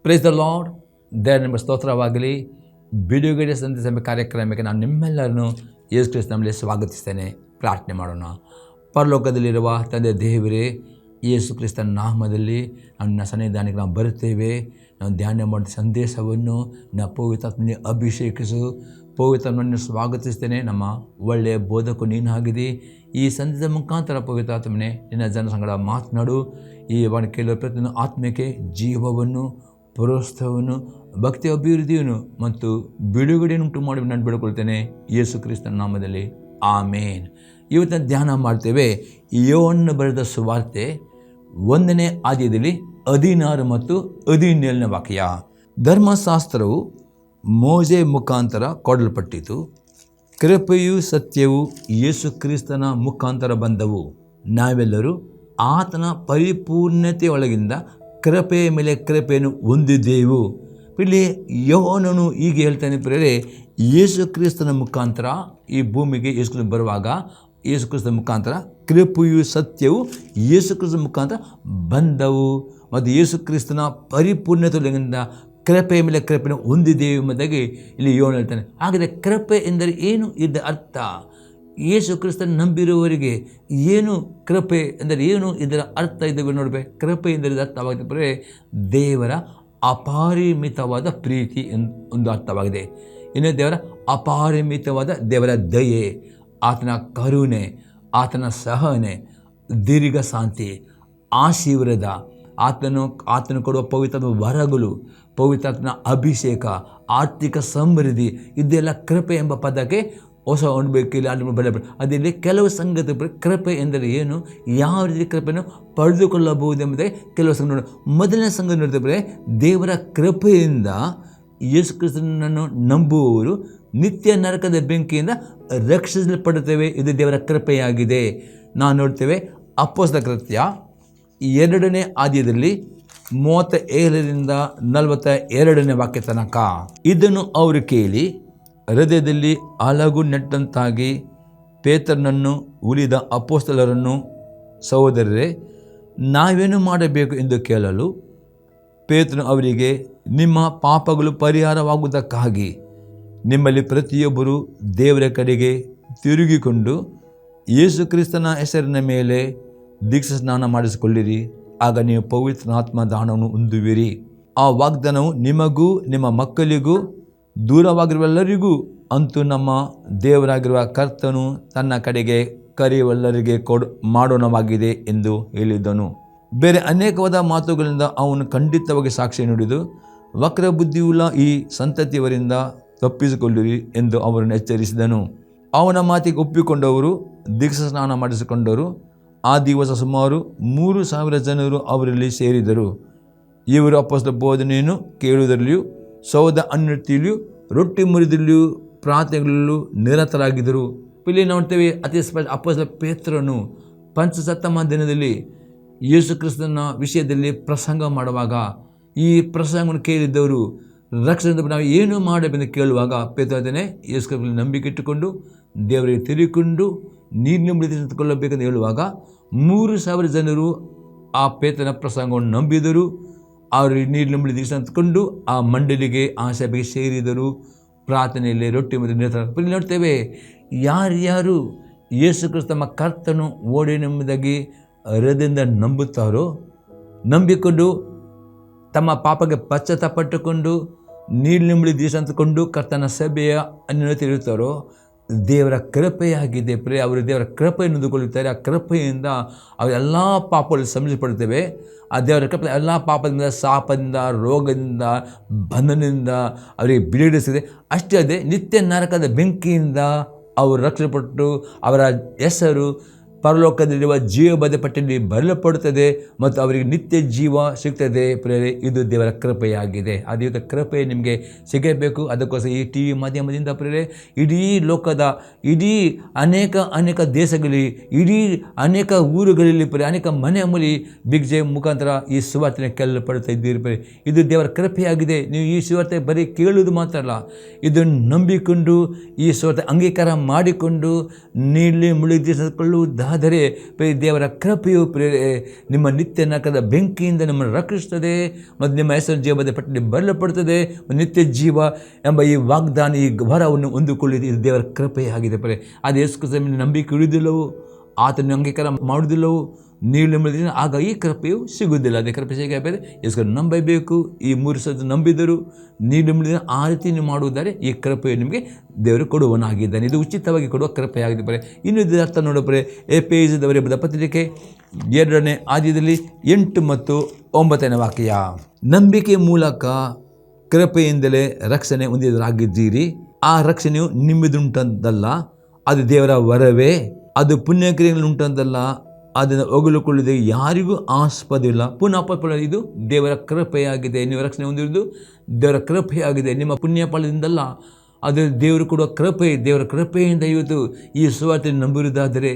Price the lord. ದೇವರ ನಿಮ್ಮ ಸ್ತೋತ್ರವಾಗಲಿ. ಬಿಡುಗಡೆ ಸಂದೇಶ ಕಾರ್ಯಕ್ರಮಕ್ಕೆ ನಾನು ನಿಮ್ಮೆಲ್ಲರನ್ನು ಯೇಸು ಕ್ರಿಸ್ತನಲ್ಲಿ ಸ್ವಾಗತಿಸ್ತೇನೆ. ಪ್ರಾರ್ಥನೆ ಮಾಡೋಣ. ಪರಲೋಕದಲ್ಲಿರುವ ತಂದೆ ದೇವರೇ, ಯೇಸು ಕ್ರಿಸ್ತನ ನಾಮದಲ್ಲಿ ನನ್ನ ಸನ್ನಿಧಾನಕ್ಕೆ ನಾವು ಬರುತ್ತೇವೆ. ನಾವು ಧ್ಯಾನ ಮಾಡಿದ ಸಂದೇಶವನ್ನು ನಾವು ಪವಿತ್ರಾತ್ಮನೇ ಅಭಿಷೇಕಿಸು. ಪವಿತ್ರನನ್ನು ಸ್ವಾಗತಿಸ್ತೇನೆ. ನಮ್ಮ ಒಳ್ಳೆಯ ಬೋಧಕು ನೀನಾಗಿದೆ. ಈ ಸಂದೇಶದ ಮುಖಾಂತರ ಪವಿತ್ರಾತ್ಮನೇ ನಿನ್ನ ಜನ ಸಂಗಡ ಮಾತನಾಡು. ಈ ವಾಕ್ಯದ ಪ್ರತಿಯೊಂದು ಆತ್ಮಕ್ಕೆ ಜೀವವನ್ನು, ಪ್ರೋತ್ಸಾಹವನ್ನು, ಭಕ್ತಿ ಅಭಿವೃದ್ಧಿಯನ್ನು ಮತ್ತು ಬಿಡುಗಡೆಯನ್ನುಂಟು ಮಾಡಿ ನಾನು ಬೇಡಿಕೊಳ್ತೇನೆ ಯೇಸು ಕ್ರಿಸ್ತನ ನಾಮದಲ್ಲಿ, ಆಮೇನ್. ಇವತ್ತಿನ ಧ್ಯಾನ ಮಾಡ್ತೇವೆ ಯೋಹನ್ನ ಬರೆದ ಸುವಾರ್ತೆ 1ನೇ ಅಧ್ಯಾಯದಲ್ಲಿ 16 ಮತ್ತು 17ನೇ ವಾಕ್ಯ. ಧರ್ಮಶಾಸ್ತ್ರವು ಮೋಶೆ ಮುಖಾಂತರ ಕೊಡಲ್ಪಟ್ಟಿತು, ಕೃಪೆಯೂ ಸತ್ಯವೂ ಯೇಸು ಕ್ರಿಸ್ತನ ಮುಖಾಂತರ ಬಂದವು. ನಾವೆಲ್ಲರೂ ಆತನ ಪರಿಪೂರ್ಣತೆಯೊಳಗಿಂದ ಕೃಪೆಯ ಮೇಲೆ ಕೃಪೆಯನ್ನು ಹೊಂದಿದ್ದೆವು. ಇಲ್ಲಿ ಯೋಹನನು ಹೀಗೆ ಹೇಳ್ತಾನೆ ಪ್ರಿಯರೇ, ಯೇಸು ಕ್ರಿಸ್ತನ ಮುಖಾಂತರ ಈ ಭೂಮಿಗೆ ಯೇಸು ಕ್ರಿಸ್ತನು ಬರುವಾಗ ಯೇಸು ಕ್ರಿಸ್ತನ ಮುಖಾಂತರ ಕೃಪೆಯು ಸತ್ಯವು ಯೇಸು ಕ್ರಿಸ್ತನ ಮುಖಾಂತರ ಬಂದವು ಮತ್ತು ಯೇಸು ಕ್ರಿಸ್ತನ ಪರಿಪೂರ್ಣತೆಯಿಂದ ಕೃಪೆಯ ಮೇಲೆ ಕೃಪೆಯನ್ನು ಹೊಂದಿದ್ದೇವೆ ಎಂಬುದಾಗಿ ಇಲ್ಲಿ ಯೋಹನ ಹೇಳ್ತಾನೆ. ಹಾಗಾದರೆ ಕೃಪೆ ಎಂದರೆ ಏನು? ಇದರ ಅರ್ಥ ಯೇಸು ಕ್ರಿಸ್ತನ ನಂಬಿರುವವರಿಗೆ ಏನು ಕೃಪೆ ಎಂದರೆ ಏನು? ಇದರ ಅರ್ಥ ಇದ್ದೇವೆ ನೋಡಬೇಕು. ಕೃಪೆ ಎಂದರೆ ಅರ್ಥವಾಗಿದೆ ದೇವರ ಅಪಾರಿಮಿತವಾದ ಪ್ರೀತಿ ಒಂದು ಅರ್ಥವಾಗಿದೆ. ಇನ್ನು ದೇವರ ಅಪಾರಿಮಿತವಾದ ದೇವರ ದಯೆ, ಆತನ ಕರುಣೆ, ಆತನ ಸಹನೆ, ದೀರ್ಘ ಶಾಂತಿ, ಆಶೀರ್ವಾದ, ಆತನು ಕೊಡುವ ಪವಿತ್ರ ವರಗಳು, ಪವಿತ್ರಾತ್ಮನ ಅಭಿಷೇಕ, ಆರ್ಥಿಕ ಸಮೃದ್ಧಿ, ಇದೆಲ್ಲ ಕೃಪೆ ಎಂಬ ಪದಕ್ಕೆ ಹೊಸ ಅನುಭವಿಕೆಯಲ್ಲಿ ಅಲ್ಲಿ ಬೆಲೆ. ಅದರಲ್ಲಿ ಕೆಲವು ಸಂಗತಿ ಕೃಪೆ ಎಂದರೆ ಏನು, ಯಾವ ರೀತಿ ಕೃಪೆಯನ್ನು ಪಡೆದುಕೊಳ್ಳಬಹುದು ಎಂಬುದಾಗಿ ಕೆಲವು ಸಂಗತಿ ನೋಡಿ. ಮೊದಲನೇ ಸಂಗತಿ ನೋಡ್ತೇವೆ, ದೇವರ ಕೃಪೆಯಿಂದ ಯೇಸು ಕ್ರಿಸ್ತನನ್ನು ನಂಬುವವರು ನಿತ್ಯ ನರಕದ ಬೆಂಕಿಯಿಂದ ರಕ್ಷಿಸಲ್ಪಡುತ್ತೇವೆ. ಇದು ದೇವರ ಕೃಪೆಯಾಗಿದೆ. ನಾವು ನೋಡ್ತೇವೆ ಅಪೊಸ್ತಲರ ಕೃತ್ಯ 2ನೇ ಅಧ್ಯಾಯದಲ್ಲಿ 37ರಿಂದ 42ನೇ ವಾಕ್ಯ ತನಕ. ಇದನ್ನು ಅವರು ಕೇಳಿ ಹೃದಯದಲ್ಲಿ ಅಲಗು ನೆಟ್ಟಂತಾಗಿ ಪೇತ್ರನನ್ನು ಉಳಿದ ಅಪೊಸ್ತಲರನ್ನು, ಸಹೋದರರೇ, ನಾವೇನು ಮಾಡಬೇಕು ಎಂದು ಕೇಳಲು, ಪೇತ್ರನು ಅವರಿಗೆ, ನಿಮ್ಮ ಪಾಪಗಳು ಪರಿಹಾರವಾಗುವುದಕ್ಕಾಗಿ ನಿಮ್ಮಲ್ಲಿ ಪ್ರತಿಯೊಬ್ಬರು ದೇವರ ಕಡೆಗೆ ತಿರುಗಿಕೊಂಡು ಯೇಸು ಕ್ರಿಸ್ತನ ಹೆಸರಿನ ಮೇಲೆ ದೀಕ್ಷಾ ಸ್ನಾನ ಮಾಡಿಸಿಕೊಳ್ಳಿರಿ, ಆಗ ನೀವು ಪವಿತ್ರಾತ್ಮ ದಾನವನ್ನು ಹೊಂದುವಿರಿ. ಆ ವಾಗ್ದಾನವು ನಿಮಗೂ ನಿಮ್ಮ ಮಕ್ಕಳಿಗೂ ದೂರವಾಗಿರುವಲ್ಲರಿಗೂ ಅಂತೂ ನಮ್ಮ ದೇವರಾಗಿರುವ ಕರ್ತನು ತನ್ನ ಕಡೆಗೆ ಕರೆಯುವಲ್ಲರಿಗೆ ಮಾಡೋಣವಾಗಿದೆ ಎಂದು ಹೇಳಿದನು. ಬೇರೆ ಅನೇಕವಾದ ಮಾತುಗಳಿಂದ ಅವನು ಖಂಡಿತವಾಗಿ ಸಾಕ್ಷಿ ನುಡಿದು, ವಕ್ರ ಬುದ್ಧಿಯುಳ್ಳ ಈ ಸಂತತಿಯವರಿಂದ ತಪ್ಪಿಸಿಕೊಳ್ಳಿರಿ ಎಂದು ಅವರನ್ನು ಎಚ್ಚರಿಸಿದನು. ಅವನ ಮಾತಿಗೆ ಒಪ್ಪಿಕೊಂಡವರು ದೀಕ್ಷಾ ಸ್ನಾನ ಮಾಡಿಸಿಕೊಂಡರು. ಆ ದಿವಸ ಸುಮಾರು 3,000 ಜನರು ಅವರಲ್ಲಿ ಸೇರಿದರು. ಇವರು ಅಪೊಸ್ತಲರ ಬೋಧನೆಯನ್ನು ಕೇಳುವುದರಲ್ಲಿಯೂ ಸೌದ ಅನ್ನತಿಯಲ್ಲಿಯೂ ರೊಟ್ಟಿ ಮುರಿದಲ್ಲಿಯೂ ಪ್ರಾರ್ಥನೆಗಳಲ್ಲೂ ನಿರತರಾಗಿದ್ದರು. ಇಲ್ಲಿ ನೋಡ್ತೇವೆ ಅತಿ ಅಪೊಸ್ತಲ ಪೇತ್ರನು ಪಂಚಸತ್ತಮ ದಿನದಲ್ಲಿ ಯೇಸು ಕ್ರಿಸ್ತನ ವಿಷಯದಲ್ಲಿ ಪ್ರಸಂಗ ಮಾಡುವಾಗ ಈ ಪ್ರಸಂಗವನ್ನು ಕೇಳಿದ್ದವರು ರಕ್ಷಣೆ ನಾವು ಏನು ಮಾಡಬೇಕೆಂದು ಕೇಳುವಾಗ ಪೇತ್ರನೇ ಯೇಸು ಕ್ರಿಸ್ತನಲ್ಲಿ ನಂಬಿಕೆ ಇಟ್ಟುಕೊಂಡು ದೇವರಿಗೆ ತಿರುಗಿಕೊಂಡು ನೀರಿನ ತಿಳಿದುಕೊಳ್ಳಬೇಕೆಂದು ಹೇಳುವಾಗ 3,000 ಜನರು ಆ ಪೇತ್ರನ ಪ್ರಸಂಗವನ್ನು ನಂಬಿದರು. ಅವರು ನೀರಿನ ತಿಳಿದುಕೊಂಡು ಆ ಮಂಡಳಿಗೆ, ಆ ಸಭೆಗೆ ಸೇರಿದರು. ಪ್ರಾರ್ಥನೆಯಲ್ಲಿ ರೊಟ್ಟಿ ಮತ್ತು ನಿರತ ನೋಡ್ತೇವೆ. ಯಾರ್ಯಾರು ಯೇಸು ಕ್ರಿಸ್ತ ತಮ್ಮ ಕರ್ತನು ಓಡಿನೆಂಬುದಾಗಿ ಹೃದಯದಿಂದ ನಂಬುತ್ತಾರೋ, ನಂಬಿಕೊಂಡು ತಮ್ಮ ಪಾಪಕ್ಕೆ ಪಶ್ಚಾತ್ತಾಪಟ್ಟುಕೊಂಡು ನೀರಿನಿಂಬಳಿ ದೀಸಂತಕೊಂಡು ಕರ್ತನ ಸಭೆಯ ಅನ್ಯತೆ ಇರುತ್ತಾರೋ, ದೇವರ ಕೃಪೆಯಾಗಿದೆ. ಅವರು ದೇವರ ಕೃಪೆಯನ್ನು ಹೊಂದಿಕೊಳ್ಳುತ್ತಾರೆ. ಆ ಕೃಪೆಯಿಂದ ಅವರೆಲ್ಲ ಪಾಪಗಳು ಸಂರಕ್ಷಿಸಲ್ಪಡುತ್ತೇವೆ. ಆ ದೇವರ ಕೃಪೆ ಎಲ್ಲ ಪಾಪದಿಂದ, ಶಾಪದಿಂದ, ರೋಗದಿಂದ, ಬಂಧನದಿಂದ ಅವರಿಗೆ ಬಿಡುಗಡೆ. ಅಷ್ಟೇ ಅಲ್ಲದೆ ನಿತ್ಯ ನರಕದ ಬೆಂಕಿಯಿಂದ ಅವರು ರಕ್ಷಿಸಲ್ಪಟ್ಟು ಅವರ ಹೆಸರು ಪರಲೋಕದಲ್ಲಿರುವ ಜೀವಬದ್ಧ ಪಟ್ಟಿಯಲ್ಲಿ ಬರೆಯಲ್ಪಡುತ್ತದೆ ಮತ್ತು ಅವರಿಗೆ ನಿತ್ಯ ಜೀವ ಸಿಗ್ತದೆ. ಪ್ರೇರೆ, ಇದು ದೇವರ ಕೃಪೆಯಾಗಿದೆ. ಆ ದೇವರ ಕೃಪೆ ನಿಮಗೆ ಸಿಗಬೇಕು. ಅದಕ್ಕೋಸ್ಕರ ಈ ಟಿ ವಿ ಮಾಧ್ಯಮದಿಂದ ಪ್ರೇರೆ ಇಡೀ ಲೋಕದ ಅನೇಕ ದೇಶಗಳಲ್ಲಿ, ಇಡೀ ಅನೇಕ ಊರುಗಳಲ್ಲಿ ಅನೇಕ ಮನೆ ಮೂಲಿ ಬಿಗ್ ಜೆ ಮುಖಾಂತರ ಈ ಸುವಾರ್ತೆಯನ್ನು ಕೇಳಲ್ಪಡ್ತಾ ಇದ್ದೀರಿ ಪ್ರೇರೆ. ಇದು ದೇವರ ಕೃಪೆಯಾಗಿದೆ. ನೀವು ಈ ಸುವಾರ್ತೆ ಬರೀ ಕೇಳುವುದು ಮಾತ್ರ ಅಲ್ಲ, ಇದನ್ನು ನಂಬಿಕೊಂಡು ಈ ಸುವಾರ್ತೆ ಅಂಗೀಕಾರ ಮಾಡಿಕೊಂಡು ನೀಲಿ ಮುಳುಗಿಸಿಕೊಳ್ಳುವುದಾದರೆ ನಂಬುವುದಾದರೆ ದೇವರ ಕೃಪೆಯು ನಿಮ್ಮ ನಿತ್ಯ ನರಕದ ಬೆಂಕಿಯಿಂದ ನಿಮ್ಮನ್ನು ರಕ್ಷಿಸುತ್ತದೆ ಮತ್ತು ನಿಮ್ಮ ಹೆಸರು ಜೀವದ ಪಟ್ಟಿಗೆ ಬರಲ್ಪಡುತ್ತದೆ. ನಿತ್ಯ ಜೀವ ಎಂಬ ಈ ವಾಗ್ದಾನ, ಈ ವರವನ್ನು ಹೊಂದಿಕೊಳ್ಳಿದೆ. ಇದು ದೇವರ ಕೃಪೆಯಾಗಿದೆ. ಅದು ಯೇಸು ಕ್ರಿಸ್ತನ ನಂಬಿಕೆ ಉಳಿದಿಲ್ಲವೋ, ಆತನ ಅಂಗೀಕಾರ ಮಾಡುವುದಿಲ್ಲವೋ, ನೀವು ನಂಬಿದ್ರೆ ಆಗ ಈ ಕೃಪೆಯು ಸಿಗುವುದಿಲ್ಲ. ಅದೇ ಕೃಪೆ ಸಿಗಬೇಕು, ಯೇಸು ನಂಬಬೇಕು. ಈ 3 ಸತಿ ನಂಬಿದರು, ನೀವು ನಂಬಿದ್ರೆ ಆ ರೀತಿ ನೀವು ಮಾಡುವುದಾದರೆ ಈ ಕೃಪೆಯು ನಿಮಗೆ ದೇವರು ಕೊಡುವನಾಗಿದ್ದಾನೆ. ಇದು ಉಚಿತವಾಗಿ ಕೊಡುವ ಕೃಪೆಯಾಗಿದೆ. ಇನ್ನು ಇದರ ಅರ್ಥ ನೋಡಬರೆ ಎಫೆಸದವರಿಗೆ ಬರೆದ ಪತ್ರಿಕೆ 2ನೇ ಅಧ್ಯಾಯದಲ್ಲಿ 8 ಮತ್ತು 9ನೇ ವಾಕ್ಯ. ನಂಬಿಕೆ ಮೂಲಕ ಕೃಪೆಯಿಂದಲೇ ರಕ್ಷಣೆ ಹೊಂದಿದರಾಗಿದ್ದೀರಿ. ಆ ರಕ್ಷಣೆಯು ನಿಮ್ಮದುಂಟದ್ದಲ್ಲ, ಅದು ದೇವರ ವರವೇ. ಅದು ಪುಣ್ಯಕ್ರಿಯೆಗಳುಂಟದ್ದಲ್ಲ, ಅದನ್ನು ಹೊಗಳಿಕೊಳ್ಳದೆ ಯಾರಿಗೂ ಆಸ್ಪದವಿಲ್ಲ. ಪುನಃ ಇದು ದೇವರ ಕೃಪೆಯಾಗಿದೆ. ನೀವು ರಕ್ಷಣೆ ಹೊಂದಿರುವುದು ದೇವರ ಕೃಪೆಯಾಗಿದೆ, ನಿಮ್ಮ ಪುಣ್ಯ ಫಲದಿಂದಲ್ಲ. ಅದು ದೇವರು ಕೊಡುವ ಕೃಪೆ. ದೇವರ ಕೃಪೆಯಿಂದ ಇವತ್ತು ಈ ಸುವಾರ್ತೆ ನಂಬಿರುವುದಾದರೆ,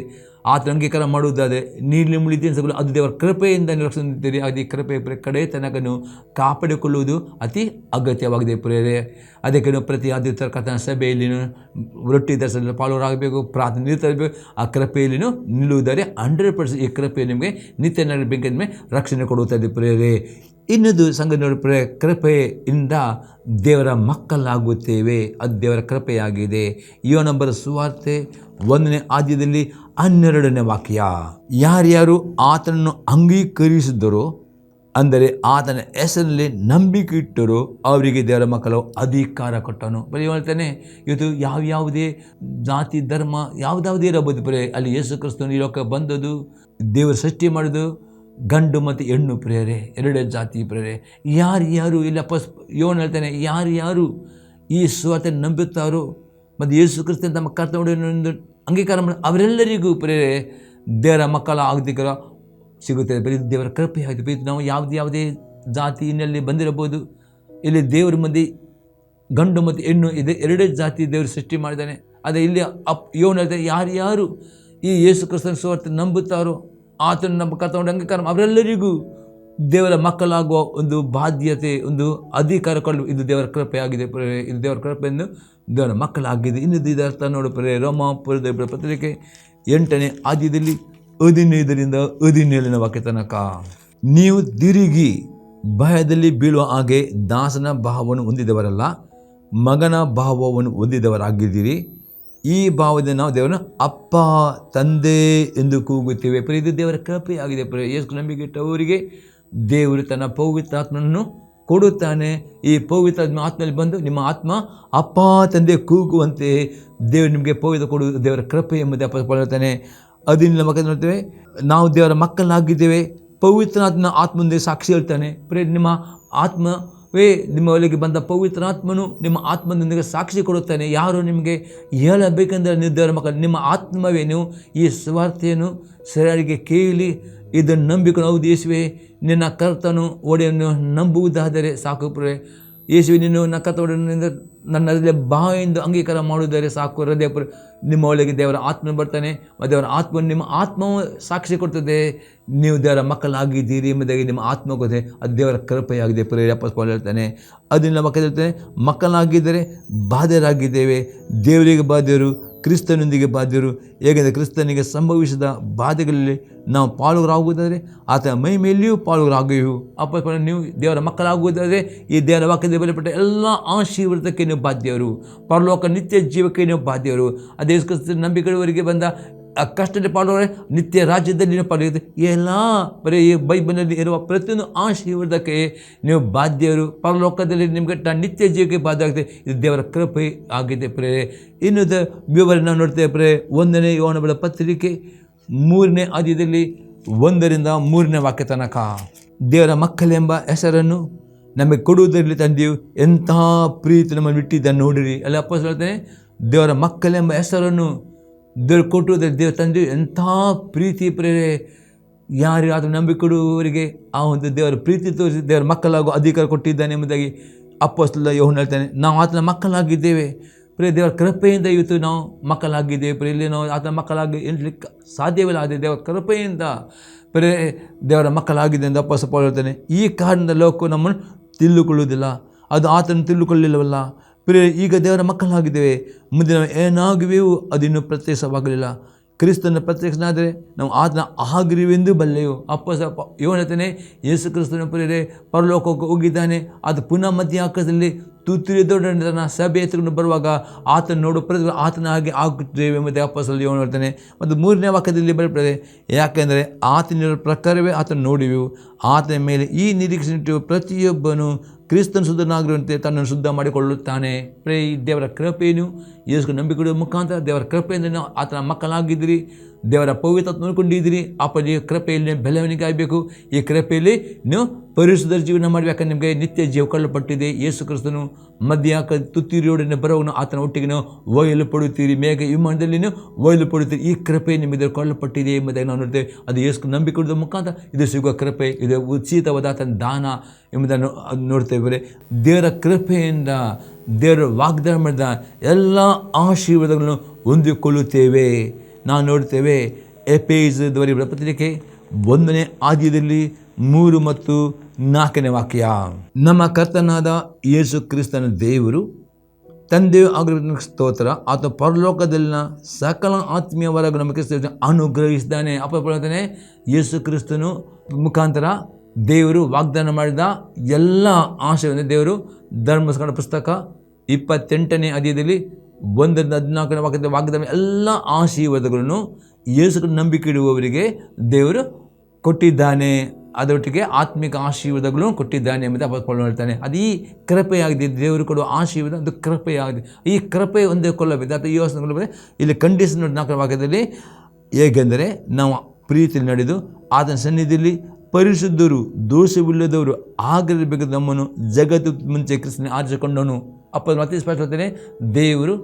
ಆತನ ಅಂಗೀಕಾರ ಮಾಡುವುದಾದರೆ, ನೀರು ಮುಳಿದೆ ಅನ್ಸಬಹುದು, ಅದು ದೇವರ ಕೃಪೆಯಿಂದ ನೀವು ರಕ್ಷಣೆ ಹೊಂದಿದ್ದೀರಿ. ಅದು ಈ ಕೃಪೆ ಕಡೆ ತನಕ ಕಾಪಾಡಿಕೊಳ್ಳುವುದು ಅತಿ ಅಗತ್ಯವಾಗಿದೆ ಪ್ರಿಯರೇ. ಅದಕ್ಕೆ ನೀವು ಪ್ರತಿ ಆದಿತ್ಯವಾರ ಕರ್ತನ ಸಭೆಯಲ್ಲಿ ರೊಟ್ಟಿ ದರ್ಶನದಲ್ಲಿ ಪಾಲ್ಗೊಳ್ಳಬೇಕು, ಪ್ರಾರ್ಥನೆ ನಿರತರಬೇಕು. ಆ ಕೃಪೆಯಲ್ಲಿ ನಿಲ್ಲುವುದಾದರೆ 100% ಈ ಕೃಪೆ ನಿಮಗೆ ನಿತ್ಯ ನರಕದ ಬೆಂಕಿಯ ಮೇಲೆ ರಕ್ಷಣೆ ಕೊಡುತ್ತದೆ ಪ್ರಿಯರೇ. ಇನ್ನೊಂದು ಸಂಗತಿ ನೋಡಿ ಕೃಪೆಯಿಂದ ದೇವರ ಮಕ್ಕಳಾಗುತ್ತೇವೆ. ಅದು ದೇವರ ಕೃಪೆಯಾಗಿದೆ. ಯೋಹಾನನ ಸುವಾರ್ತೆ 1ನೇ ಅಧ್ಯಾಯದಲ್ಲಿ 12ನೇ ವಾಕ್ಯ. ಯಾರ್ಯಾರು ಆತನನ್ನು ಅಂಗೀಕರಿಸಿದರೋ, ಅಂದರೆ ಆತನ ಹೆಸರಲ್ಲಿ ನಂಬಿಕೆ ಇಟ್ಟರು, ಅವರಿಗೆ ದೇವರ ಮಕ್ಕಳು ಅಧಿಕಾರ ಕೊಟ್ಟನು. ಬರೀ ಹೇಳ್ತಾನೆ, ಇವತ್ತು ಯಾವುದೇ ಜಾತಿ ಧರ್ಮ ಯಾವುದಾವುದೇ ಇರಬಹುದು ಅಲ್ಲಿ ಯೇಸು ಕ್ರಿಸ್ತನು ಈ ಲೋಕ ಬಂದದ್ದು, ದೇವರು ಸೃಷ್ಟಿ ಮಾಡೋದು ಗಂಡು ಮತ್ತು ಹೆಣ್ಣು ಪ್ರಿಯರೇ, 2 ಜಾತಿ ಪ್ರಿಯರೇ. ಯಾರು ಇಲ್ಲ ಯೋನ್ ಹೇಳ್ತಾನೆ, ಯಾರು ಈ ಸುವಾರ್ತೆ ನಂಬುತ್ತಾರೋ ಮತ್ತು ಯೇಸು ಕ್ರಿಸ್ತನ ತಮ್ಮ ಕರ್ತವ್ಯವನ್ನು ಅಂಗೀಕಾರ ಮಾಡಿ ಅವರೆಲ್ಲರಿಗೂ ಪ್ರಿಯರೇ ದೇವರ ಮಕ್ಕಳ ಅಧಿಕಾರ ಸಿಗುತ್ತದೆ. ಬರೀ ದೇವರ ಕೃಪೆ ಆಗಿದೆ. ನಾವು ಯಾವುದೇ ಜಾತಿ ಇನ್ನಲ್ಲಿ ಬಂದಿರಬಹುದು. ಇಲ್ಲಿ ದೇವರ ಮಂದಿ ಗಂಡು ಮತ್ತು ಹೆಣ್ಣು ಇದೆ, 2 ಜಾತಿ ದೇವರು ಸೃಷ್ಟಿ ಮಾಡಿದ್ದಾನೆ. ಅದೇ ಇಲ್ಲಿ ಯೋನ್ ಹೇಳ್ತಾರೆ, ಯಾರು ಈ ಯೇಸು ಕ್ರಿಸ್ತನ ಸುವಾರ್ತೆ ನಂಬುತ್ತಾರೋ, ಆತನ ನಮ್ಮ ಕರ್ತವ್ಯ ಅಂಗೀಕಾರ ಅವರೆಲ್ಲರಿಗೂ ದೇವರ ಮಕ್ಕಳಾಗುವ ಒಂದು ಬಾಧ್ಯತೆ, ಒಂದು ಅಧಿಕಾರ ಕೊಳ್ಳು. ಇದು ದೇವರ ಕೃಪೆಯಾಗಿದೆ. ಇದು ದೇವರ ಕೃಪೆಯನ್ನು ದೇವರ ಮಕ್ಕಳಾಗಿದೆ. ಇನ್ನು ಇದರ ಅರ್ಥ ನೋಡು ರೋಮಾಪುರದ ಪತ್ರಿಕೆ 8ನೇ ಅಧ್ಯಾಯದಲ್ಲಿ 15ರಿಂದ 17ನೇ ವಾಕ್ಯ ತನಕ. ನೀವು ತಿರುಗಿ ಭಯದಲ್ಲಿ ಬೀಳುವ ಹಾಗೆ ದಾಸನ ಭಾವವನ್ನು ಹೊಂದಿದವರಲ್ಲ, ಮಗನ ಭಾವವನ್ನು ಹೊಂದಿದವರಾಗಿದ್ದೀರಿ. ಈ ಭಾವದಿಂದ ನಾವು ದೇವರನ್ನು ಅಪ್ಪ, ತಂದೆ ಎಂದು ಕೂಗುತ್ತೇವೆ. ಇದು ದೇವರ ಕೃಪೆಯಾಗಿದೆ. ಯೇಸು ನಂಬಿಕೆ ಇಟ್ಟವರಿಗೆ ದೇವರು ತನ್ನ ಪವಿತ್ರಾತ್ಮನನ್ನು ಕೊಡುತ್ತಾನೆ. ಈ ಪವಿತ್ರ ಆತ್ಮದಲ್ಲಿ ಬಂದು ನಿಮ್ಮ ಆತ್ಮ ಅಪ್ಪ ತಂದೆ ಕೂಗುವಂತೆ ದೇವರು ನಿಮಗೆ ಪವಿತ್ರ ಕೊಡುವುದು ದೇವರ ಕೃಪೆ ಎಂಬುದೇ ಹೇಳ್ತಾನೆ. ಅದನ್ನ ಮಕ್ಕಳು ನೋಡ್ತೇವೆ, ನಾವು ದೇವರ ಮಕ್ಕಳಾಗಿದ್ದೇವೆ. ಪವಿತ್ರಾತ್ಮನ ಆತ್ಮಂದೇ ಸಾಕ್ಷಿ ಹೇಳ್ತಾನೆ. ನಿಮ್ಮ ಆತ್ಮವೇ ನಿಮ್ಮ ಒಳಗೆ ಬಂದ ಪವಿತ್ರಾತ್ಮನು ನಿಮ್ಮ ಆತ್ಮದೊಂದಿಗೆ ಸಾಕ್ಷಿ ಕೊಡುತ್ತಾನೆ. ಯಾರು ನಿಮಗೆ ಹೇಳಬೇಕೆಂದರೆ ನೀವು ದೇವರ ಮಕ್ಕಳು, ನಿಮ್ಮ ಆತ್ಮವೇ. ನೀವು ಈ ಸುವಾರ್ತೆಯನ್ನು ಸರಿಯಾಗಿ ಕೇಳಿ ಇದನ್ನು ನಂಬಿಕೊಂಡು, ಹೌದು ಯೇಸುವೆ ನಿನ್ನ ಕರ್ತನು ಒಡೆಯನ್ನು ನಂಬುವುದಾದರೆ ಸಾಕು ಪ್ರಿಯರೇ. ಯೇಸುವೆ ನೀನು ನನ್ನ ಕರ್ತ ಒಡೆಯನಿಂದ ನನ್ನ ಹೃದಯ ಬಾಯಿಂದ ಅಂಗೀಕಾರ ಮಾಡುವುದಾದರೆ ಸಾಕು. ಹೃದಯ ನಿಮ್ಮ ಒಳಗೆ ದೇವರ ಆತ್ಮ ಬರ್ತಾನೆ. ದೇವರ ಆತ್ಮ ನಿಮ್ಮ ಆತ್ಮವು ಸಾಕ್ಷಿ ಕೊಡ್ತದೆ, ನೀವು ದೇವರ ಮಕ್ಕಳಾಗಿದ್ದೀರಿ ಎಂಬುದಾಗಿ ನಿಮ್ಮ ಆತ್ಮ ಗೊತ್ತೆ. ಅದು ದೇವರ ಕೃಪೆಯಾಗಿದೆ ಪ್ರಿಯರೇ. ಅಪ್ಪಸ್ಪಾಲ್ ಹೇಳ್ತಾನೆ, ಅದನ್ನ ಮಕ್ಕಳು ಹೇಳ್ತಾನೆ, ಮಕ್ಕಳಾಗಿದ್ದರೆ ಬಾಧ್ಯರಾಗಿದ್ದೇವೆ. ದೇವರಿಗೆ ಬಾಧ್ಯರು, ಕ್ರಿಸ್ತನೊಂದಿಗೆ ಬಾಧ್ಯರು. ಹೇಗೆಂದರೆ ಕ್ರಿಸ್ತನಿಗೆ ಸಂಭವಿಸಿದ ಬಾಧೆಗಳಲ್ಲಿ ನಾವು ಪಾಲುಗಾರಾಗುವುದಾದರೆ ಆತನ ಮಹಿಮೆಯಲ್ಲಿಯೂ ಪಾಲುಗಾರಾಗುವೆವು. ಅಪ್ಪ ನೀವು ದೇವರ ಮಕ್ಕಳಾಗುವುದಾದರೆ ಈ ದೇವರ ವಾಕ್ಯದಲ್ಲಿ ಬರೆಯಲ್ಪಟ್ಟ ಎಲ್ಲ ಆಶೀರ್ವಾದಕ್ಕೆ ನೀವು ಬಾಧ್ಯರು, ಪರಲೋಕ ನಿತ್ಯ ಜೀವಕ್ಕೆ ನೀವು ಬಾಧ್ಯರು. ಅದೇ ಕ್ರಿಸ್ತನ ನಂಬಿಕೆಯವರಿಗೆ ಬಂದ ಕಷ್ಟದ ಪಾಲುಗಾರ ನಿತ್ಯ ರಾಜ್ಯದಲ್ಲಿ ನೀವು ಪಾಲ್ಗೊಳ್ಳುತ್ತೆ. ಎಲ್ಲ ಬರೀ ಈ ಬೈಬಲ್ನಲ್ಲಿ ಇರುವ ಪ್ರತಿಯೊಂದು ಆಶೀರ್ವಾದಕ್ಕೆ ನೀವು ಬಾಧ್ಯರು. ಪರಲೋಕದಲ್ಲಿ ನಿಮಗೆ ನಿತ್ಯ ಜೀವಕ್ಕೆ ಬಾಧ್ಯ ಆಗುತ್ತೆ. ಇದು ದೇವರ ಕೃಪೆ ಆಗಿದೆ ಪ್ರೇರೆ. ಇನ್ನೊಂದು ವಿವರಣೆ ನಾವು ನೋಡ್ತೇವೆ ಪ್ರೇರೆ. 1ನೇ ಯೋಹಾನನ ಪತ್ರಿಕೆ 3ನೇ ಅಧ್ಯಾಯದಲ್ಲಿ 1ರಿಂದ 3ನೇ ವಾಕ್ಯ ತನಕ. ದೇವರ ಮಕ್ಕಳೆಂಬ ಹೆಸರನ್ನು ನಮಗೆ ಕೊಡುವುದರಲ್ಲಿ ತಂದೆಯು ಎಂಥ ಪ್ರೀತಿ ನಮ್ಮನ್ನು ಬಿಟ್ಟಿದ್ದನ್ನು ನೋಡಿರಿ. ಅಲ್ಲಿ ಅಪ್ಪಸ್ತಲ ಹೇಳ್ತಾನೆ, ದೇವರ ಮಕ್ಕಳೆಂಬ ಹೆಸರನ್ನು ದೇವರು ಕೊಟ್ಟುವುದರಲ್ಲಿ ದೇವರ ತಂದೆಯು ಎಂಥ ಪ್ರೀತಿ ಪ್ರೇರೆ. ಯಾರು ಆತನ ನಂಬಿಕೆ ಕೊಡುವವರಿಗೆ ಆ ಒಂದು ದೇವರ ಪ್ರೀತಿ ತೋರಿಸಿ ದೇವರ ಮಕ್ಕಳಾಗುವ ಅಧಿಕಾರ ಕೊಟ್ಟಿದ್ದಾನೆ ಎಂಬುದಾಗಿ ಅಪ್ಪಸ್ತಲ ಯೋಹಾನ ಹೇಳ್ತಾನೆ. ನಾವು ಆತನ ಮಕ್ಕಳಾಗಿದ್ದೇವೆ ಪ್ರಿಯ. ದೇವರ ಕೃಪೆಯಿಂದ ಇವತ್ತು ನಾವು ಮಕ್ಕಳಾಗಿದ್ದೇವೆ ಪ್ರಿಯ. ಇಲ್ಲಿ ನಾವು ಆತನ ಮಕ್ಕಳಾಗಿ ಎನ್ನಲಿಕ್ಕೆ ಸಾಧ್ಯವಿಲ್ಲ. ಅದೇ ದೇವರ ಕೃಪೆಯಿಂದ ಪ್ರಿಯ ದೇವರ ಮಕ್ಕಳಾಗಿದೆ ಎಂದು ಅಪ್ಪಸ್ತಲ ಪೌಲ ಹೇಳ್ತಾನೆ. ಈ ಕಾರಣದ ಲೋಕವು ನಮ್ಮನ್ನು ತಿಳಿದುಕೊಳ್ಳುವುದಿಲ್ಲ, ಅದು ಆತನ ತಿಳಿದುಕೊಳ್ಳಲಿಲ್ಲವಲ್ಲ ಪ್ರಿಯ. ಈಗ ದೇವರ ಮಕ್ಕಳಾಗಿದ್ದೇವೆ, ಮುಂದೆ ನಾವು ಏನಾಗುವೆವು ಅದಿನ್ನೂ ಪ್ರತ್ಯಕ್ಷವಾಗಲಿಲ್ಲ. ಕ್ರಿಸ್ತನ ಪ್ರತ್ಯಕ್ಷನಾದರೆ ನಾವು ಆತನ ಆಗಿರುವೆಂದು ಬಲ್ಲೆಯು. ಇವನು ಹೇಳ್ತಾನೆ, ಯೇಸು ಕ್ರಿಸ್ತನ ಪ್ರಿಯರೇ ಪರಲೋಕಕ್ಕೆ ಹೋಗಿದ್ದಾನೆ. ಅದು ಪುನಃ ಮಧ್ಯ ಆಕಾಶದಲ್ಲಿ ತುತ್ತೂರಿದೊಡನೆ ಸಭೆ ಎತ್ತುಕೊಂಡು ಬರುವಾಗ ಆತನ ನೋಡು ಪ್ರತಿ ಆತನ ಹಾಗೆ ಆಗುತ್ತೇವೆ ಎಂಬುದೇ ಅಪ್ಪಸ್ತಲ ಯೋಹನ ಹೇಳ್ತಾನೆ. ಮತ್ತು 3ನೇ ವಾಕ್ಯದಲ್ಲಿ ಬರುತ್ತದೆ, ಯಾಕೆಂದರೆ ಆತನ ಪ್ರಕಾರವೇ ಆತನ ನೋಡುವೆವು. ಆತನ ಮೇಲೆ ಈ ನಿರೀಕ್ಷೆ ಇಟ್ಟು ಪ್ರತಿಯೊಬ್ಬನು ಕ್ರಿಸ್ತನ ಶುದ್ಧನಾಗಿರುವಂತೆ ತನ್ನನ್ನು ಶುದ್ಧ ಮಾಡಿಕೊಳ್ಳುತ್ತಾನೆ. ದೇವರ ಕೃಪೆಯನ್ನು ಯೇಸು ನಂಬಿಕೊಳ್ಳುವ ಮುಖಾಂತರ ದೇವರ ಕೃಪೆಯಿಂದ ನಾವು ಆತನ ಮಕ್ಕಳಾಗಿದ್ದೀರಿ. ದೇವರ ಪವಿತ್ರತೆ ನೋಡ್ಕೊಂಡಿದ್ದೀರಿ. ಅಪ್ಪನಿಗೆ ಕೃಪೆಯಲ್ಲಿ ಬೆಳವಣಿಗೆ ಆಗಬೇಕು. ಈ ಕೃಪೆಯಲ್ಲಿ ನೀವು ಪರಿಶುದ್ಧ ಜೀವನ ಮಾಡಬೇಕಂದ್ರೆ ನಿಮಗೆ ನಿತ್ಯ ಜೀವ ಕೊಳ್ಳಲ್ಪಟ್ಟಿದೆ. ಯೇಸು ಕ್ರಿಸ್ತನು ಮಧ್ಯ ತುತ್ತಿರಿಯೊಡನೆ ಬರೋನು ಆತನ ಒಟ್ಟಿಗೆ ನಾವು ಒಯ್ಯಲು ಪಡುತ್ತೀರಿ. ಮೇಘ ವಿಮಾನದಲ್ಲಿ ನೀವು ಒಯ್ಯಲು ಪಡುತ್ತೀರಿ. ಈ ಕೃಪೆ ನಿಮಗೆ ಕೊಳ್ಳಲ್ಪಟ್ಟಿದೆ ಎಂಬುದಾಗಿ ನಾವು ನೋಡ್ತೇವೆ. ಅದು ಯೇಸು ನಂಬಿಕೊಳ್ಳುವ ಮುಖಾಂತರ ಇದು ಸಿಗುವ ಕೃಪೆ, ಇದು ಉಚಿತವಾದ ಆತನ ದಾನ ಎಂಬುದನ್ನು ನೋಡ್ತೇವೆ. ದೇವರ ಕೃಪೆಯಿಂದ ದೇವರ ವಾಗ್ದಾನ ಮಾಡಿದ ಎಲ್ಲ ಆಶೀರ್ವಾದಗಳನ್ನು ಹೊಂದಿಕೊಳ್ಳುತ್ತೇವೆ. ನಾವು ನೋಡ್ತೇವೆ ಎಫೆಸದವರಿಗೆ ಪತ್ರಿಕೆ 1ನೇ ಅಧ್ಯಾಯದಲ್ಲಿ 3 ಮತ್ತು 4ನೇ ವಾಕ್ಯ. ನಮ್ಮ ಕರ್ತನಾದ ಯೇಸು ಕ್ರಿಸ್ತನ ದೇವರು ತಂದೆಯು ಆಗಿರುವ ಸ್ತೋತ್ರ, ಆತ ಪರಲೋಕದಲ್ಲಿನ ಸಕಲ ಆತ್ಮೀಯ ವರಗಳು ನಮಗೆ ಅನುಗ್ರಹಿಸಿದ್ದಾನೆ. ಹೇಳ್ತಾನೆ, ಯೇಸು ಕ್ರಿಸ್ತನು ಮುಖಾಂತರ ದೇವರು ವಾಗ್ದಾನ ಮಾಡಿದ ಎಲ್ಲ ಆಶೀರ್ವಾದ ದೇವರು ಧರ್ಮಸ್ಕರಣ ಪುಸ್ತಕ 28ನೇ ಅಧ್ಯಾಯದಲ್ಲಿ 1-14ನೇ ವಾಕ್ಯದ ವಾಗ್ದಾನ ಎಲ್ಲ ಆಶೀರ್ವಾದಗಳನ್ನು ಯೇಸು ನಂಬಿಕೆ ಇಡುವವರಿಗೆ ದೇವರು ಕೊಟ್ಟಿದ್ದಾನೆ. ಅದರೊಟ್ಟಿಗೆ ಆತ್ಮಿಕ ಆಶೀರ್ವಾದಗಳನ್ನು ಕೊಟ್ಟಿದ್ದಾನೆ ಎಂಬುದು ಅಪೊಸ್ತಲನು ಹೇಳ್ತಾನೆ. ಅದು ಈ ಕೃಪೆಯಾಗಿದೆ. ದೇವರು ಕೊಡುವ ಆಶೀರ್ವಾದ ಅದು ಕೃಪೆಯಾಗಿದೆ. ಈ ಕೃಪೆ ಒಂದೇ ಕೊಳ್ಳಬೇಕು. ಅಥವಾ ಈ ಯೋಚನೆ ಇಲ್ಲಿ ಖಂಡಿಸಿ 4ನೇ ವಾಕ್ಯದಲ್ಲಿ, ಹೇಗೆಂದರೆ ನಾವು ಪ್ರೀತಿಯಲ್ಲಿ ನಡೆದು ಆತನ ಸನ್ನಿಧಿಯಲ್ಲಿ ಪರಿಶುದ್ಧರು ದೋಷವಿಲ್ಲದವರು ಆಗಿರಬೇಕು. ನಮ್ಮನ್ನು ಜಗತ್ತು ಮುಂಚೆ ಕ್ರಿಸ್ತನ ಆರಿಸಿಕೊಂಡನು. ಅತಿ ಸ್ಪಷ್ಟ ಹೇಳ್ತಾನೆ, ದೇವರು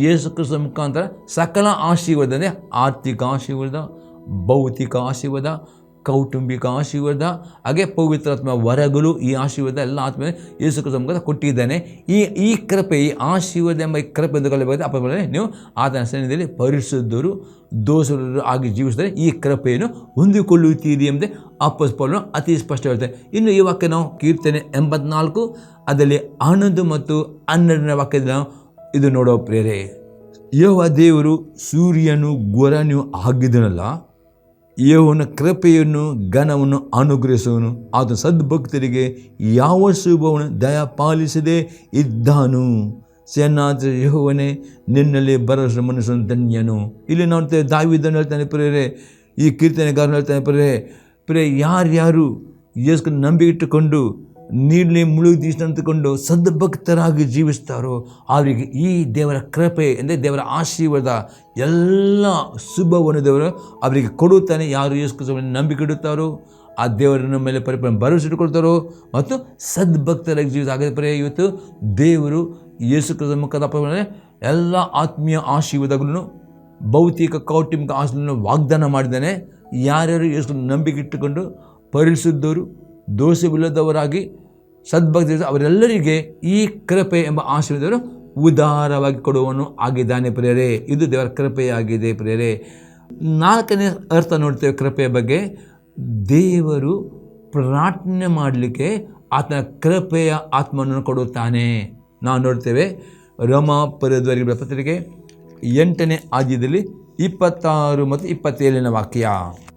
ಯೇಸು ಕ್ರಿಸ್ತನ ಮುಖಾಂತರ ಸಕಲ ಆಶೀರ್ವಾದ ಅಂದರೆ ಆರ್ಥಿಕ ಆಶೀರ್ವಾದ, ಭೌತಿಕ ಆಶೀರ್ವಾದ, ಕೌಟುಂಬಿಕ ಆಶೀರ್ವಾದ, ಹಾಗೆ ಪವಿತ್ರಾತ್ಮ ವರಗಳು, ಈ ಆಶೀರ್ವಾದ ಎಲ್ಲ ಆತ್ಮ ಯೇಸು ಕ್ರಿಸ್ತನ ಮುಖಾಂತರ ಕೊಟ್ಟಿದ್ದಾನೆ. ಈ ಕೃಪೆ, ಈ ಆಶೀರ್ವಾದ ಎಂಬ ಈ ಕೃಪೆ ಎಂದು ನೀವು ಆತನ ಸನ್ನಿಧಿಯಲ್ಲಿ ಪರಿಶುದ್ಧರು ದೋಷರು ಆಗಿ ಜೀವಿಸಿದರೆ ಈ ಕೃಪೆಯನ್ನು ಹೊಂದಿಕೊಳ್ಳುತ್ತೀರಿ ಎಂಬುದೇ ಅಪೊಸ್ತಲನು ಅತಿ ಸ್ಪಷ್ಟ ಹೇಳ್ತಾರೆ. ಇನ್ನು ಈ ವಾಕ್ಯ ನಾವು ಕೀರ್ತನೆ 84 ಅದರಲ್ಲಿ 11 ಮತ್ತು 12ನೇ ವಾಕ್ಯದಲ್ಲಿ ನಾವು ಇದು ನೋಡೋ ಪ್ರೇರೆ. ಯೆಹೋವ ದೇವರು ಸೂರ್ಯನು ಗೊರನು ಆಗಿದ್ದನಲ್ಲ, ಯೆಹೋವನ ಕೃಪೆಯನ್ನು ಘನವನ್ನು ಅನುಗ್ರಹಿಸುವನು. ಆತ ಸದ್ಭಕ್ತರಿಗೆ ಯಾವ ಶುಭವನ್ನು ದಯಪಾಲಿಸದೇ ಇದ್ದಾನು. ಸೇನಾದ ಯೆಹೋವನೇ, ನಿನ್ನಲ್ಲಿ ಭರವಸೆ ಮನುಷ್ಯನು ಧನ್ಯನು. ಇಲ್ಲಿ ನೋಡ್ತೇವೆ ದಾವೀದನು ಹೇಳ್ತಾನೆ ಪ್ರೇರೆ, ಈ ಕೀರ್ತನೆಗಾರನು ಹೇಳ್ತಾನೆ ಪ್ರೇರೆ ಯಾರ್ಯಾರು ಯೇಸು ನಂಬಿ ಇಟ್ಟುಕೊಂಡು ನೀಡಲಿ ಮುಳುಗಿ ಅಂದುಕೊಂಡು ಸದ್ಭಕ್ತರಾಗಿ ಜೀವಿಸ್ತಾರೋ ಅವರಿಗೆ ಈ ದೇವರ ಕೃಪೆ ಅಂದರೆ ದೇವರ ಆಶೀರ್ವಾದ ಎಲ್ಲ ಶುಭವನ್ನು ದೇವರು ಅವರಿಗೆ ಕೊಡುತ್ತಾನೆ. ಯಾರು ಯೇಸು ಕ್ರಿಸ್ತನನ್ನು ನಂಬಿಕೆ ಇಡುತ್ತಾರೋ ಆ ದೇವರನ್ನ ಮೇಲೆ ಪರಿಪೂರ್ಣ ಭರವಸೆ ಇಟ್ಟುಕೊಳ್ತಾರೋ ಮತ್ತು ಸದ್ಭಕ್ತರಾಗಿ ಜೀವಿತ ಆಗದೆ ಇವತ್ತು ದೇವರು ಯೇಸು ಕ್ರಿಸ್ತನ ಮುಖಾಂತರ ಎಲ್ಲ ಆತ್ಮೀಯ ಆಶೀರ್ವಾದಗಳನ್ನು ಭೌತಿಕ ಕೌಟುಂಬಿಕ ಆಶೀರ್ವಾದಗಳನ್ನು ವಾಗ್ದಾನ ಮಾಡಿದ್ದಾನೆ. ಯಾರ್ಯಾರು ಯೇಸು ನಂಬಿಕೆ ಇಟ್ಟುಕೊಂಡು ಪರಿಶುದ್ಧರು ದೋಷವಿಲ್ಲದವರಾಗಿ ಸದ್ಭಕ್ತಿ ಅವರೆಲ್ಲರಿಗೆ ಈ ಕೃಪೆ ಎಂಬ ಆಶೀರ್ವಾದವನ್ನು ಉದಾರವಾಗಿ ಕೊಡುವನು ಆಗಿದ್ದಾನೆ ಪ್ರಿಯರೇ. ಇದು ದೇವರ ಕೃಪೆಯಾಗಿದೆ ಪ್ರಿಯರೇ. 4ನೇ ಅರ್ಥ ನೋಡ್ತೇವೆ ಕೃಪೆಯ ಬಗ್ಗೆ. ದೇವರು ಪ್ರಾರ್ಥನೆ ಮಾಡಲಿಕ್ಕೆ ಆತನ ಕೃಪೆಯ ಆತ್ಮವನ್ನು ಕೊಡುತ್ತಾನೆ. ನಾವು ನೋಡ್ತೇವೆ ರೋಮಾಪುರದವರಿಗೆ ಪತ್ರಿಕೆ 8ನೇ ಅಧ್ಯಾಯದಲ್ಲಿ 26 ಮತ್ತು 27ನೇ ವಾಕ್ಯ.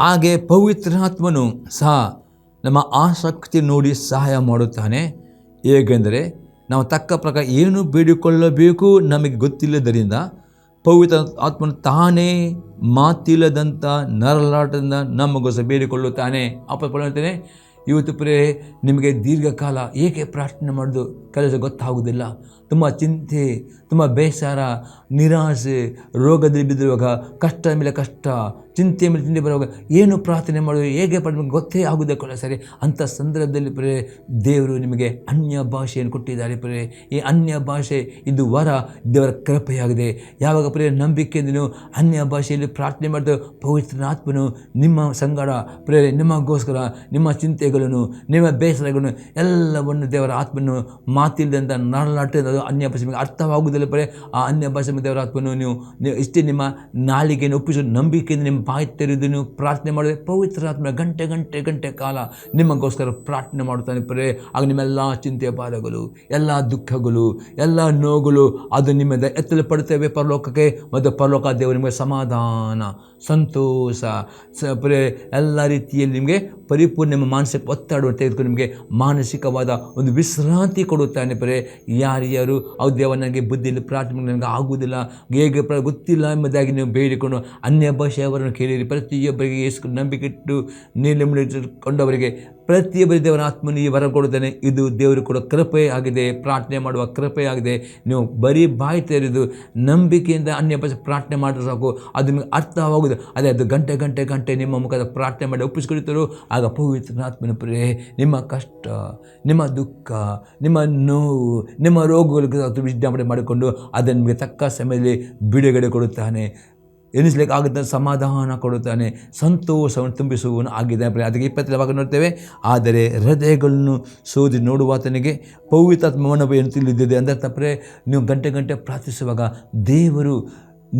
ಹಾಗೆ ಪವಿತ್ರಾತ್ಮನು ಸಹ ನಮ್ಮ ಆಸಕ್ತಿ ನೋಡಿ ಸಹಾಯ ಮಾಡುತ್ತಾನೆ. ಹೇಗೆಂದರೆ ನಾವು ತಕ್ಕ ಪ್ರಕಾರ ಏನು ಬೇಡಿಕೊಳ್ಳಬೇಕು ನಮಗೆ ಗೊತ್ತಿಲ್ಲದರಿಂದ ಪವಿತ್ರ ಆತ್ಮನು ತಾನೇ ಮಾತಿಲ್ಲದಂಥ ನರಳಾಟದಿಂದ ನಮಗೋಸ್ಕರ ಬೇಡಿಕೊಳ್ಳುತ್ತಾನೆ. ಹೇಳ್ತೇನೆ ಇವತ್ತು ನಿಮಗೆ ದೀರ್ಘಕಾಲ ಏಕೆ ಪ್ರಾರ್ಥನೆ ಮಾಡೋದು ಕೆಲಸ ಗೊತ್ತಾಗುವುದಿಲ್ಲ. ತುಂಬ ಚಿಂತೆ, ತುಂಬ ಬೇಸರ, ನಿರಾಸೆ, ರೋಗದಲ್ಲಿ ಬಿದ್ದಿರುವಾಗ, ಕಷ್ಟ ಮೇಲೆ ಕಷ್ಟ, ಚಿಂತೆ ಮೇಲೆ ಚಿಂತೆ ಬರುವಾಗ ಏನು ಪ್ರಾರ್ಥನೆ ಮಾಡೋದು ಹೇಗೆ ಪಡೆದು ಗೊತ್ತೇ ಆಗುವುದಕ್ಕಿಲ್ಲ ಸರಿ. ಅಂಥ ಸಂದರ್ಭದಲ್ಲಿ ದೇವರು ನಿಮಗೆ ಅನ್ಯ ಭಾಷೆಯನ್ನು ಕೊಟ್ಟಿದ್ದಾರೆ ಈ ಅನ್ಯ ಭಾಷೆ ಇದು ವರ, ದೇವರ ಕೃಪೆಯಾಗಿದೆ. ಯಾವಾಗ ನಂಬಿಕೆಯಿಂದ ನೀವು ಅನ್ಯ ಭಾಷೆಯಲ್ಲಿ ಪ್ರಾರ್ಥನೆ ಮಾಡಿದ ಪವಿತ್ರಾತ್ಮನು ನಿಮ್ಮ ಸಂಗಡ ನಿಮಗೋಸ್ಕರ ನಿಮ್ಮ ಚಿಂತೆಗಳನ್ನು, ನಿಮ್ಮ ಬೇಸರಗಳನ್ನು ಎಲ್ಲವನ್ನು ದೇವರ ಆತ್ಮನು ಮಾತಿಲ್ಲದಂಥ ನರಳಾಟದ ಅನ್ಯ ಭಾಷೆ ಅರ್ಥವಾಗುವುದಿಲ್ಲ ಆ ಅನ್ಯ ಭಾಷೆ ದೇವರ ಆತ್ಮನು ನೀವು ಇಷ್ಟೇ ನಿಮ್ಮ ನಾಲಿಗೆಯನ್ನು ಒಪ್ಪಿಸೋ ನಂಬಿಕೆಯಿಂದ ನಿಮ್ಮ ಬಾಯಿ ತೆರೆದು ನೀವು ಪ್ರಾರ್ಥನೆ ಮಾಡಿದ್ರೆ ಪವಿತ್ರಾತ್ಮ ಗಂಟೆ ಕಾಲ ನಿಮಗೋಸ್ಕರ ಪ್ರಾರ್ಥನೆ ಮಾಡುತ್ತಾನೆ ಪ್ರೇ. ಆಗ ನಿಮ್ಮೆಲ್ಲ ಚಿಂತೆ ಭಾರಗಳು, ಎಲ್ಲ ದುಃಖಗಳು, ಎಲ್ಲ ನೋವುಗಳು ಅದು ನಿಮ್ಮಿಂದ ಎತ್ತಲ್ಪಡುತ್ತೇವೆ ಪರಲೋಕಕ್ಕೆ. ಮತ್ತು ಪರಲೋಕ ದೇವರು ನಿಮಗೆ ಸಮಾಧಾನ, ಸಂತೋಷ ಪ್ರೇ ಎಲ್ಲ ರೀತಿಯಲ್ಲಿ ನಿಮಗೆ ಪರಿಪೂರ್ಣ ನಿಮ್ಮ ಮಾನಸಿಕ ಒತ್ತಡವನ್ನು ತೆಗೆದುಕೊಂಡು ನಿಮಗೆ ಮಾನಸಿಕವಾದ ಒಂದು ವಿಶ್ರಾಂತಿ ಕೊಡುತ್ತಾನೆ ಪ್ರೇ. ಯಾರ್ಯಾರು ಅವ್ರ ದೇವ ನನಗೆ ಬುದ್ಧಿಯಲ್ಲಿ ಪ್ರಾರ್ಥನೆ ನನಗೆ ಆಗುವುದಿಲ್ಲ, ಹೇಗೆ ಗೊತ್ತಿಲ್ಲ ಎಂಬುದಾಗಿ ನೀವು ಬೇಡಿಕೊಂಡು ಅನ್ಯ ಭಾಷೆಯವರನ್ನು ಕೇಳಿರಿ. ಪ್ರತಿಯೊಬ್ಬರಿಗೆ ಯೇಸು ನಂಬಿಕೆ ಇಟ್ಟು ಕೊಂಡವರಿಗೆ ಪ್ರತಿಯೊಬ್ಬರಿಗೆ ದೇವರ ಆತ್ಮನು ಈ ವರ ಕೊಡುತ್ತಾನೆ. ಇದು ದೇವರು ಕೊಡೋ ಕೃಪೆ ಆಗಿದೆ, ಪ್ರಾರ್ಥನೆ ಮಾಡುವ ಕೃಪೆ ಆಗಿದೆ. ನೀವು ಬರೀ ಬಾಯಿ ತೆರೆದು ನಂಬಿಕೆಯಿಂದ ಅನ್ಯ ಭಾಷೆ ಪ್ರಾರ್ಥನೆ ಮಾಡಿದ್ರೆ ಸಾಕು, ಅದು ನಿಮಗೆ ಅರ್ಥವಾಗುವುದು. ಅದೇ ಅದು ಗಂಟೆ ನಿಮ್ಮ ಮುಖದ ಪ್ರಾರ್ಥನೆ ಮಾಡಿ ಒಪ್ಪಿಸಿಕೊಳ್ತಾರೋ ಆಗ ಪವಿತ್ರ ಆತ್ಮನ ಪ್ರೇ ನಿಮ್ಮ ಕಷ್ಟ, ನಿಮ್ಮ ದುಃಖ, ನಿಮ್ಮ ನೋವು, ನಿಮ್ಮ ರೋಗಗಳಿಗೆ ವಿಜ್ಞಾಪನೆ ಮಾಡಿಕೊಂಡು ಅದನ್ನು ನಿಮಗೆ ತಕ್ಕ ಸಮಯದಲ್ಲಿ ಬಿಡುಗಡೆ ಕೊಡುತ್ತಾನೆ, ಎನಿಸ್ಲಿಕ್ಕೆ ಆಗುತ್ತೆ, ಸಮಾಧಾನ ಕೊಡುತ್ತಾನೆ, ಸಂತೋಷವನ್ನು ತುಂಬಿಸುವನು ಆಗಿದೆ. ಅದಕ್ಕೆ 20ನೇ ಭಾಗ ನೋಡ್ತೇವೆ. ಆದರೆ ಹೃದಯಗಳನ್ನು ಶೋಧಿ ನೋಡುವಾತನಿಗೆ ಪವಿತ್ರಾತ್ಮ ಮನೋಭಾವವನ್ನು ತಿಳಿದಿದೆ ಅಂದರೆ ತಪ್ಪರೆ. ನೀವು ಗಂಟೆ ಪ್ರಾರ್ಥಿಸುವಾಗ ದೇವರು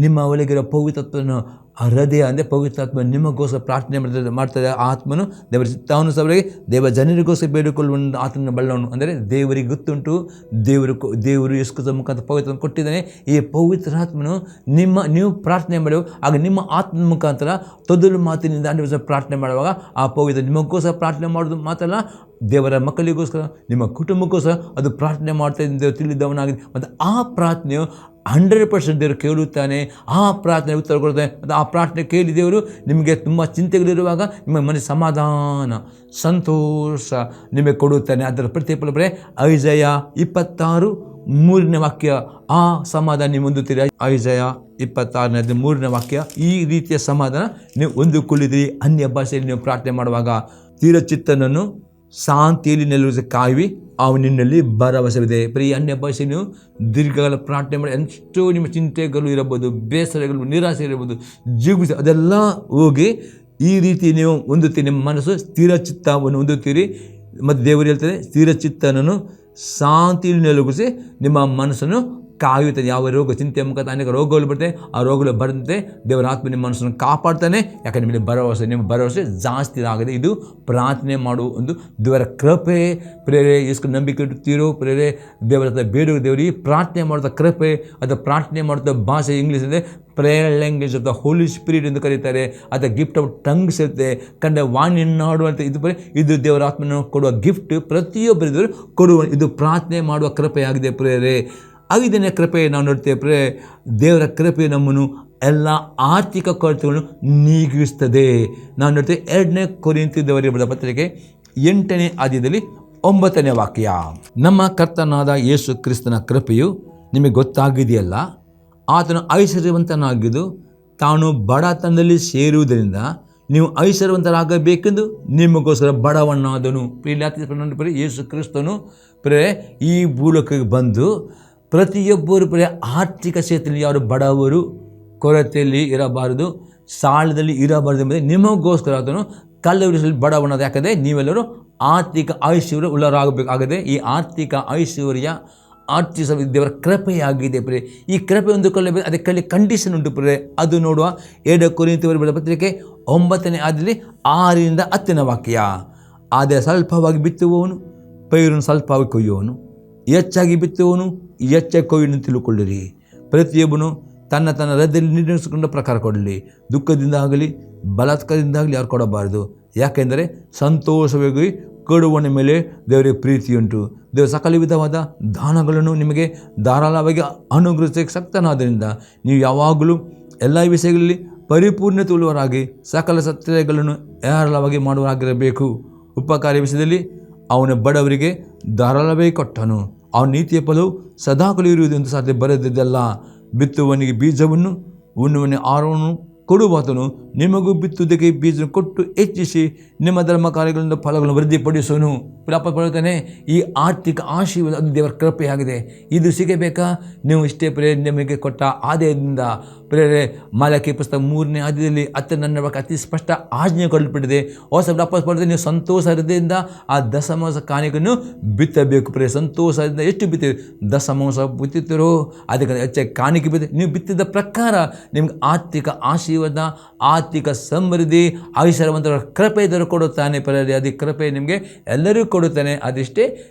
ನಿಮ್ಮ ಒಳಗಿರೋ ಪವಿತ್ರತ್ವವನ್ನು ಹೃದಯ ಅಂದರೆ ಪವಿತ್ರಾತ್ಮ ನಿಮಗೋಸ್ಕರ ಪ್ರಾರ್ಥನೆ ಮಾಡ್ತಾರೆ. ಆತ್ಮನು ದೇವರ ಚಿತ್ತಾನುಸಾರವಾಗಿ ದೇವ ಜನರಿಗೋಸ್ಕರ ಬೇಡಿಕೊಳ್ಳುವ ಆತನ ಬಲ್ಲವನು ಅಂದರೆ ದೇವರಿಗೆ ಗೊತ್ತುಂಟು. ದೇವರು ಯೇಸು ಮುಖಾಂತರ ಪವಿತ್ರ ಕೊಟ್ಟಿದ್ದಾನೆ. ಈ ಪವಿತ್ರಾತ್ಮನು ನೀವು ಪ್ರಾರ್ಥನೆ ಮಾಡುವ ಆಗ ನಿಮ್ಮ ಆತ್ಮನ ಮುಖಾಂತರ ತೊದಲು ಮಾತಿನಿಂದ ಅನ್ಯ ಪ್ರಾರ್ಥನೆ ಮಾಡುವಾಗ ಆ ಪವಿತ್ರ ನಿಮಗೋಸ್ಕರ ಪ್ರಾರ್ಥನೆ ಮಾಡೋದು ಮಾತಲ್ಲ, ದೇವರ ಮಕ್ಕಳಿಗೋಸ್ಕರ, ನಿಮ್ಮ ಕುಟುಂಬಕ್ಕೋಸ್ಕರ ಅದು ಪ್ರಾರ್ಥನೆ ಮಾಡ್ತಾ ದೇವರು ತಿಳಿದವನಾಗಿದೆ. ಮತ್ತು ಆ ಪ್ರಾರ್ಥನೆಯು 100% ದೇವರು ಕೇಳುತ್ತಾನೆ. ಆ ಪ್ರಾರ್ಥನೆ ಉತ್ತರ ಕೊಡ್ತಾನೆ. ಮತ್ತು ಆ ಪ್ರಾರ್ಥನೆ ಕೇಳಿ ದೇವರು ನಿಮಗೆ ತುಂಬ ಚಿಂತೆಗಳಿರುವಾಗ ನಿಮ್ಮ ಮನೆ ಸಮಾಧಾನ, ಸಂತೋಷ ನಿಮಗೆ ಕೊಡುತ್ತಾನೆ. ಅದರ ಪ್ರತಿಫಲ ಬರೇ ಐಜಯ 26:3 ವಾಕ್ಯ. ಆ ಸಮಾಧಾನ ನೀವು ಹೊಂದುತ್ತೀರಿ. ಐಜಯ 26:3 ವಾಕ್ಯ. ಈ ರೀತಿಯ ಸಮಾಧಾನ ನೀವು ಹೊಂದಿಕೊಳ್ಳಿದ್ದೀರಿ. ಅನ್ಯ ಭಾಷೆಯಲ್ಲಿ ನೀವು ಪ್ರಾರ್ಥನೆ ಮಾಡುವಾಗ ತೀರಚಿತ್ತನನ್ನು ಶಾಂತಿಯಲ್ಲಿ ನೆಲೆಸಿ ಕಾಯುವಿ, ಅವನಿನಲ್ಲಿ ಭರವಸೆವಿದೆ. ಬರೀ ಅನ್ಯ ಭಾಷೆ ನೀವು ದೀರ್ಘಕಾಲ ಪ್ರಾರ್ಥನೆ ಮಾಡಿ ಎಷ್ಟೋ ನಿಮ್ಮ ಚಿಂತೆಗಳು ಇರಬಹುದು, ಬೇಸರಗಳು, ನಿರಾಸೆ ಇರಬಹುದು, ಜಿಗುಪ್ಸೆ ಅದೆಲ್ಲ ಹೋಗಿ ಈ ರೀತಿ ನೀವು ಹೊಂದುತ್ತೀರಿ. ನಿಮ್ಮ ಮನಸ್ಸು ಸ್ಥಿರ ಚಿತ್ತವನ್ನು ಹೊಂದುತ್ತೀರಿ. ಮತ್ತು ದೇವರು ಹೇಳ್ತಾರೆ ಸ್ಥಿರಚಿತ್ತನನ್ನು ಶಾಂತಿಯಲ್ಲಿ ನೆಲೆಸಿ ನಿಮ್ಮ ಮನಸ್ಸನ್ನು ಕಾಯುತ್ತದೆ. ಯಾವ ರೋಗ ಚಿಂತೆ ಮುಖಾಂತರ ಅನೇಕ ರೋಗಗಳು ಬರ್ತವೆ. ಆ ರೋಗಗಳು ಬರದಂತೆ ದೇವರ ಆತ್ಮ ನಿಮ್ಮ ಮನಸ್ಸನ್ನು ಕಾಪಾಡ್ತಾನೆ. ಯಾಕಂದರೆ ನಿಮಗೆ ನಿಮ್ಮ ಭರವಸೆ ಜಾಸ್ತಿ ಆಗದೆ. ಇದು ಪ್ರಾರ್ಥನೆ ಮಾಡುವ ಒಂದು ದೇವರ ಕೃಪೆ. ಪ್ರೇರೆ ಎಷ್ಟು ನಂಬಿಕೆ ಇಡ್ತೀರೋ ಪ್ರೇರೆ ದೇವರ ಹತ್ರ ಬೇಡುವ ದೇವರಿಗೆ ಪ್ರಾರ್ಥನೆ ಮಾಡುವ ಕೃಪೆ. ಅಥವಾ ಪ್ರಾರ್ಥನೆ ಮಾಡುವ ಭಾಷೆ ಇಂಗ್ಲೀಷ್ ಅಂದರೆ prayer language of the Holy Spirit ಎಂದು ಕರೀತಾರೆ. ಅಥವಾ ಗಿಫ್ಟ್ ಆಫ್ ಟಂಗ್ಸ್ ಇರುತ್ತೆ, ಕಂಡ ವಾಣಿಯನ್ನಾಡುವಂಥ ಇದು ದೇವರ ಆತ್ಮನ ಕೊಡುವ ಗಿಫ್ಟ್. ಪ್ರತಿಯೊಬ್ಬರಿಗೂ ಕೊಡುವ ಇದು ಪ್ರಾರ್ಥನೆ ಮಾಡುವ ಕೃಪೆಯಾಗಿದೆ ಪ್ರೇರೆ. 5ನೇ ಕೃಪೆ ನಾವು ನೋಡ್ತೇವೆ. ದೇವರ ಕೃಪೆ ನಮ್ಮನ್ನು ಎಲ್ಲ ಆರ್ಥಿಕ ಕೊರತೆಗಳನ್ನು ನೀಗಿಸ್ತದೆ. ನಾವು ನೋಡ್ತೇವೆ 2ನೇ ಕೊರಿಂಥದವರಿಗೆ ಬರೆದ ಪತ್ರಿಕೆ 8ನೇ ಅಧ್ಯಾಯದಲ್ಲಿ 9ನೇ ವಾಕ್ಯ. ನಮ್ಮ ಕರ್ತನಾದ ಯೇಸು ಕ್ರಿಸ್ತನ ಕೃಪೆಯು ನಿಮಗೆ ಗೊತ್ತಾಗಿದೆಯಲ್ಲ, ಆತನು ಐಶ್ವರ್ಯವಂತನಾಗಿದ್ದು ತಾನು ಬಡತನದಲ್ಲಿ ಸೇರುವುದರಿಂದ ನೀವು ಐಶ್ವರ್ಯವಂತರಾಗಬೇಕೆಂದು ನಿಮಗೋಸ್ಕರ ಬಡವನಾದನು. ಯೇಸು ಕ್ರಿಸ್ತನು ಈ ಭೂಲೋಕಕ್ಕೆ ಬಂದು ಪ್ರತಿಯೊಬ್ಬರು ಆರ್ಥಿಕ ಕ್ಷೇತ್ರದಲ್ಲಿ ಯಾರು ಬಡವರು, ಕೊರತೆಯಲ್ಲಿ ಇರಬಾರದು, ಸಾಲದಲ್ಲಿ ಇರಬಾರದು ಎಂಬುದೇ ನಿಮಗೋಸ್ಕರ ಆತನು ಕಲ್ಲುರಿಸಲು ಬಡವನಾದ. ಯಾಕಂದರೆ ನೀವೆಲ್ಲರೂ ಆರ್ಥಿಕ ಐಶ್ವರ್ಯ ಉಳ್ಳರಾಗಬೇಕಾಗದೆ. ಈ ಆರ್ಥಿಕ ಐಶ್ವರ್ಯ ದೇವರ ಕೃಪೆಯಾಗಿದೆ ಪ್ರಿಯರೇ. ಈ ಕೃಪೆ ಹೊಂದಿಕೊಳ್ಳಬೇಕು. ಅದಕ್ಕೆ ಕಂಡೀಷನ್ ಉಂಟು ಪ್ರಿಯರೇ. ಅದು ನೋಡುವ 2 ಕೊರಿಂಥದವರಿಗೆ ಬರೆದ ಪತ್ರಿಕೆ 9ನೇ ಅಧ್ಯಾಯದಲ್ಲಿ 6ರಿಂದ 10ನೇ ವಾಕ್ಯ. ಆದರೆ ಸ್ವಲ್ಪವಾಗಿ ಬಿತ್ತುವವನು ಪೈರನ್ನು ಸ್ವಲ್ಪವಾಗಿ ಕೊಯ್ಯುವವನು, ಹೆಚ್ಚಾಗಿ ಬಿತ್ತುವವನು ಹೆಚ್ಚಾಗಿ ಕೊಯ್ಯುವನು ತಿಳ್ಕೊಳ್ಳಿರಿ. ಪ್ರತಿಯೊಬ್ಬನು ತನ್ನ ಹೃದಯದಲ್ಲಿ ನಿರ್ಣಯಿಸಿಕೊಂಡ ಪ್ರಕಾರ ಕೊಡಲಿ. ದುಃಖದಿಂದ ಆಗಲಿ ಬಲಾತ್ಕಾರದಿಂದಾಗಲಿ ಯಾರು ಕೊಡಬಾರದು. ಯಾಕೆಂದರೆ ಸಂತೋಷವಾಗಿ ಕೊಡುವನ ಮೇಲೆ ದೇವರಿಗೆ ಪ್ರೀತಿಯುಂಟು. ದೇವರು ಸಕಲ ವಿಧವಾದ ದಾನಗಳನ್ನು ನಿಮಗೆ ಧಾರಾಳವಾಗಿ ಅನುಗ್ರಹಿಸಕ್ಕೆ ಶಕ್ತನಾದ್ದರಿಂದ ನೀವು ಯಾವಾಗಲೂ ಎಲ್ಲ ವಿಷಯಗಳಲ್ಲಿ ಪರಿಪೂರ್ಣತೆ ಉಳ್ಳವರಾಗಿ ಸಕಲ ಸತ್ಯಗಳನ್ನು ಹೇರಳವಾಗಿ ಮಾಡುವರಾಗಿರಬೇಕು. ಉಪಕಾರ್ಯ ವಿಷಯದಲ್ಲಿ ಅವನ ಬಡವರಿಗೆ ಧಾರಾಳವಾಗಿ ಕೊಟ್ಟನು. ಅವನ ನೀತಿಯ ಫಲವು ಸದಾಕಾಲ ಇರುವುದು ಎಂದು ಸಾಧ್ಯ ಬರೆದಿದ್ದಲ್ಲ. ಬಿತ್ತುವನಿಗೆ ಬೀಜವನ್ನು, ಉಣ್ಣುವನಿಗೆ ಆಹಾರವನ್ನು ಕೊಡುವಾತನು ನಿಮಗೂ ಬಿತ್ತುವುದಕ್ಕೆ ಬೀಜ ಕೊಟ್ಟು ಹೆಚ್ಚಿಸಿ ನಿಮ್ಮ ಧರ್ಮ ಕಾರ್ಯಗಳಿಂದ ಫಲಗಳನ್ನು ವೃದ್ಧಿಪಡಿಸುವನು. ಪಡುತ್ತಾನೆ. ಈ ಆರ್ಥಿಕ ಆಶೀರ್ವಾದ ಅದು ದೇವರ ಕೃಪೆಯಾಗಿದೆ. ಇದು ಸಿಗಬೇಕಾ? ನೀವು ಇಷ್ಟೇ ನಿಮಗೆ ಕೊಟ್ಟ ಆದಾಯದಿಂದ ಮಲಕಿ ಪುಸ್ತಕ 3ನೇ ಅಧ್ಯಾಯದಲ್ಲಿ 10 ಅತಿ ಸ್ಪಷ್ಟ ಆಜ್ಞೆ ಕೊಡಲ್ಪಟ್ಟಿದೆ. ಹೊಸ ಪಡೆದ ನೀವು ಸಂತೋಷ ಹೃದಯದಿಂದ ಆ ದಶಮಾಂಶ ಕಾಣಿಕೆಯನ್ನು ಬಿತ್ತಬೇಕು. ಸಂತೋಷದಿಂದ ಎಷ್ಟು ಬಿತ್ತೀರಿ? ದಶಮಾಂಶ ಬಿತ್ತುತ್ತೀರೋ ಅದಕ್ಕೆ ಹೆಚ್ಚಾಗಿ ಕಾಣಿಕೆ ಬಿತ್ತಿ ನೀವು ಬಿತ್ತಿದ ಪ್ರಕಾರ ನಿಮ್ಗೆ ಆರ್ಥಿಕ ಆಶೀರ್ವಾದ, ಆರ್ಥಿಕ ಸಮೃದ್ಧಿ ಐಶ್ವರ್ಯವಂತರ ಕೃಪೆ ದೇವರು ಕೊಡುತ್ತಾನೆ. ಪ್ರಿಯರೇ, ಅದೇ ಕೃಪೆ ನಿಮಗೆ ಎಲ್ಲರಿಗೂ ಕೊಡುತ್ತಾನೆ. ಅದಿಷ್ಟೇ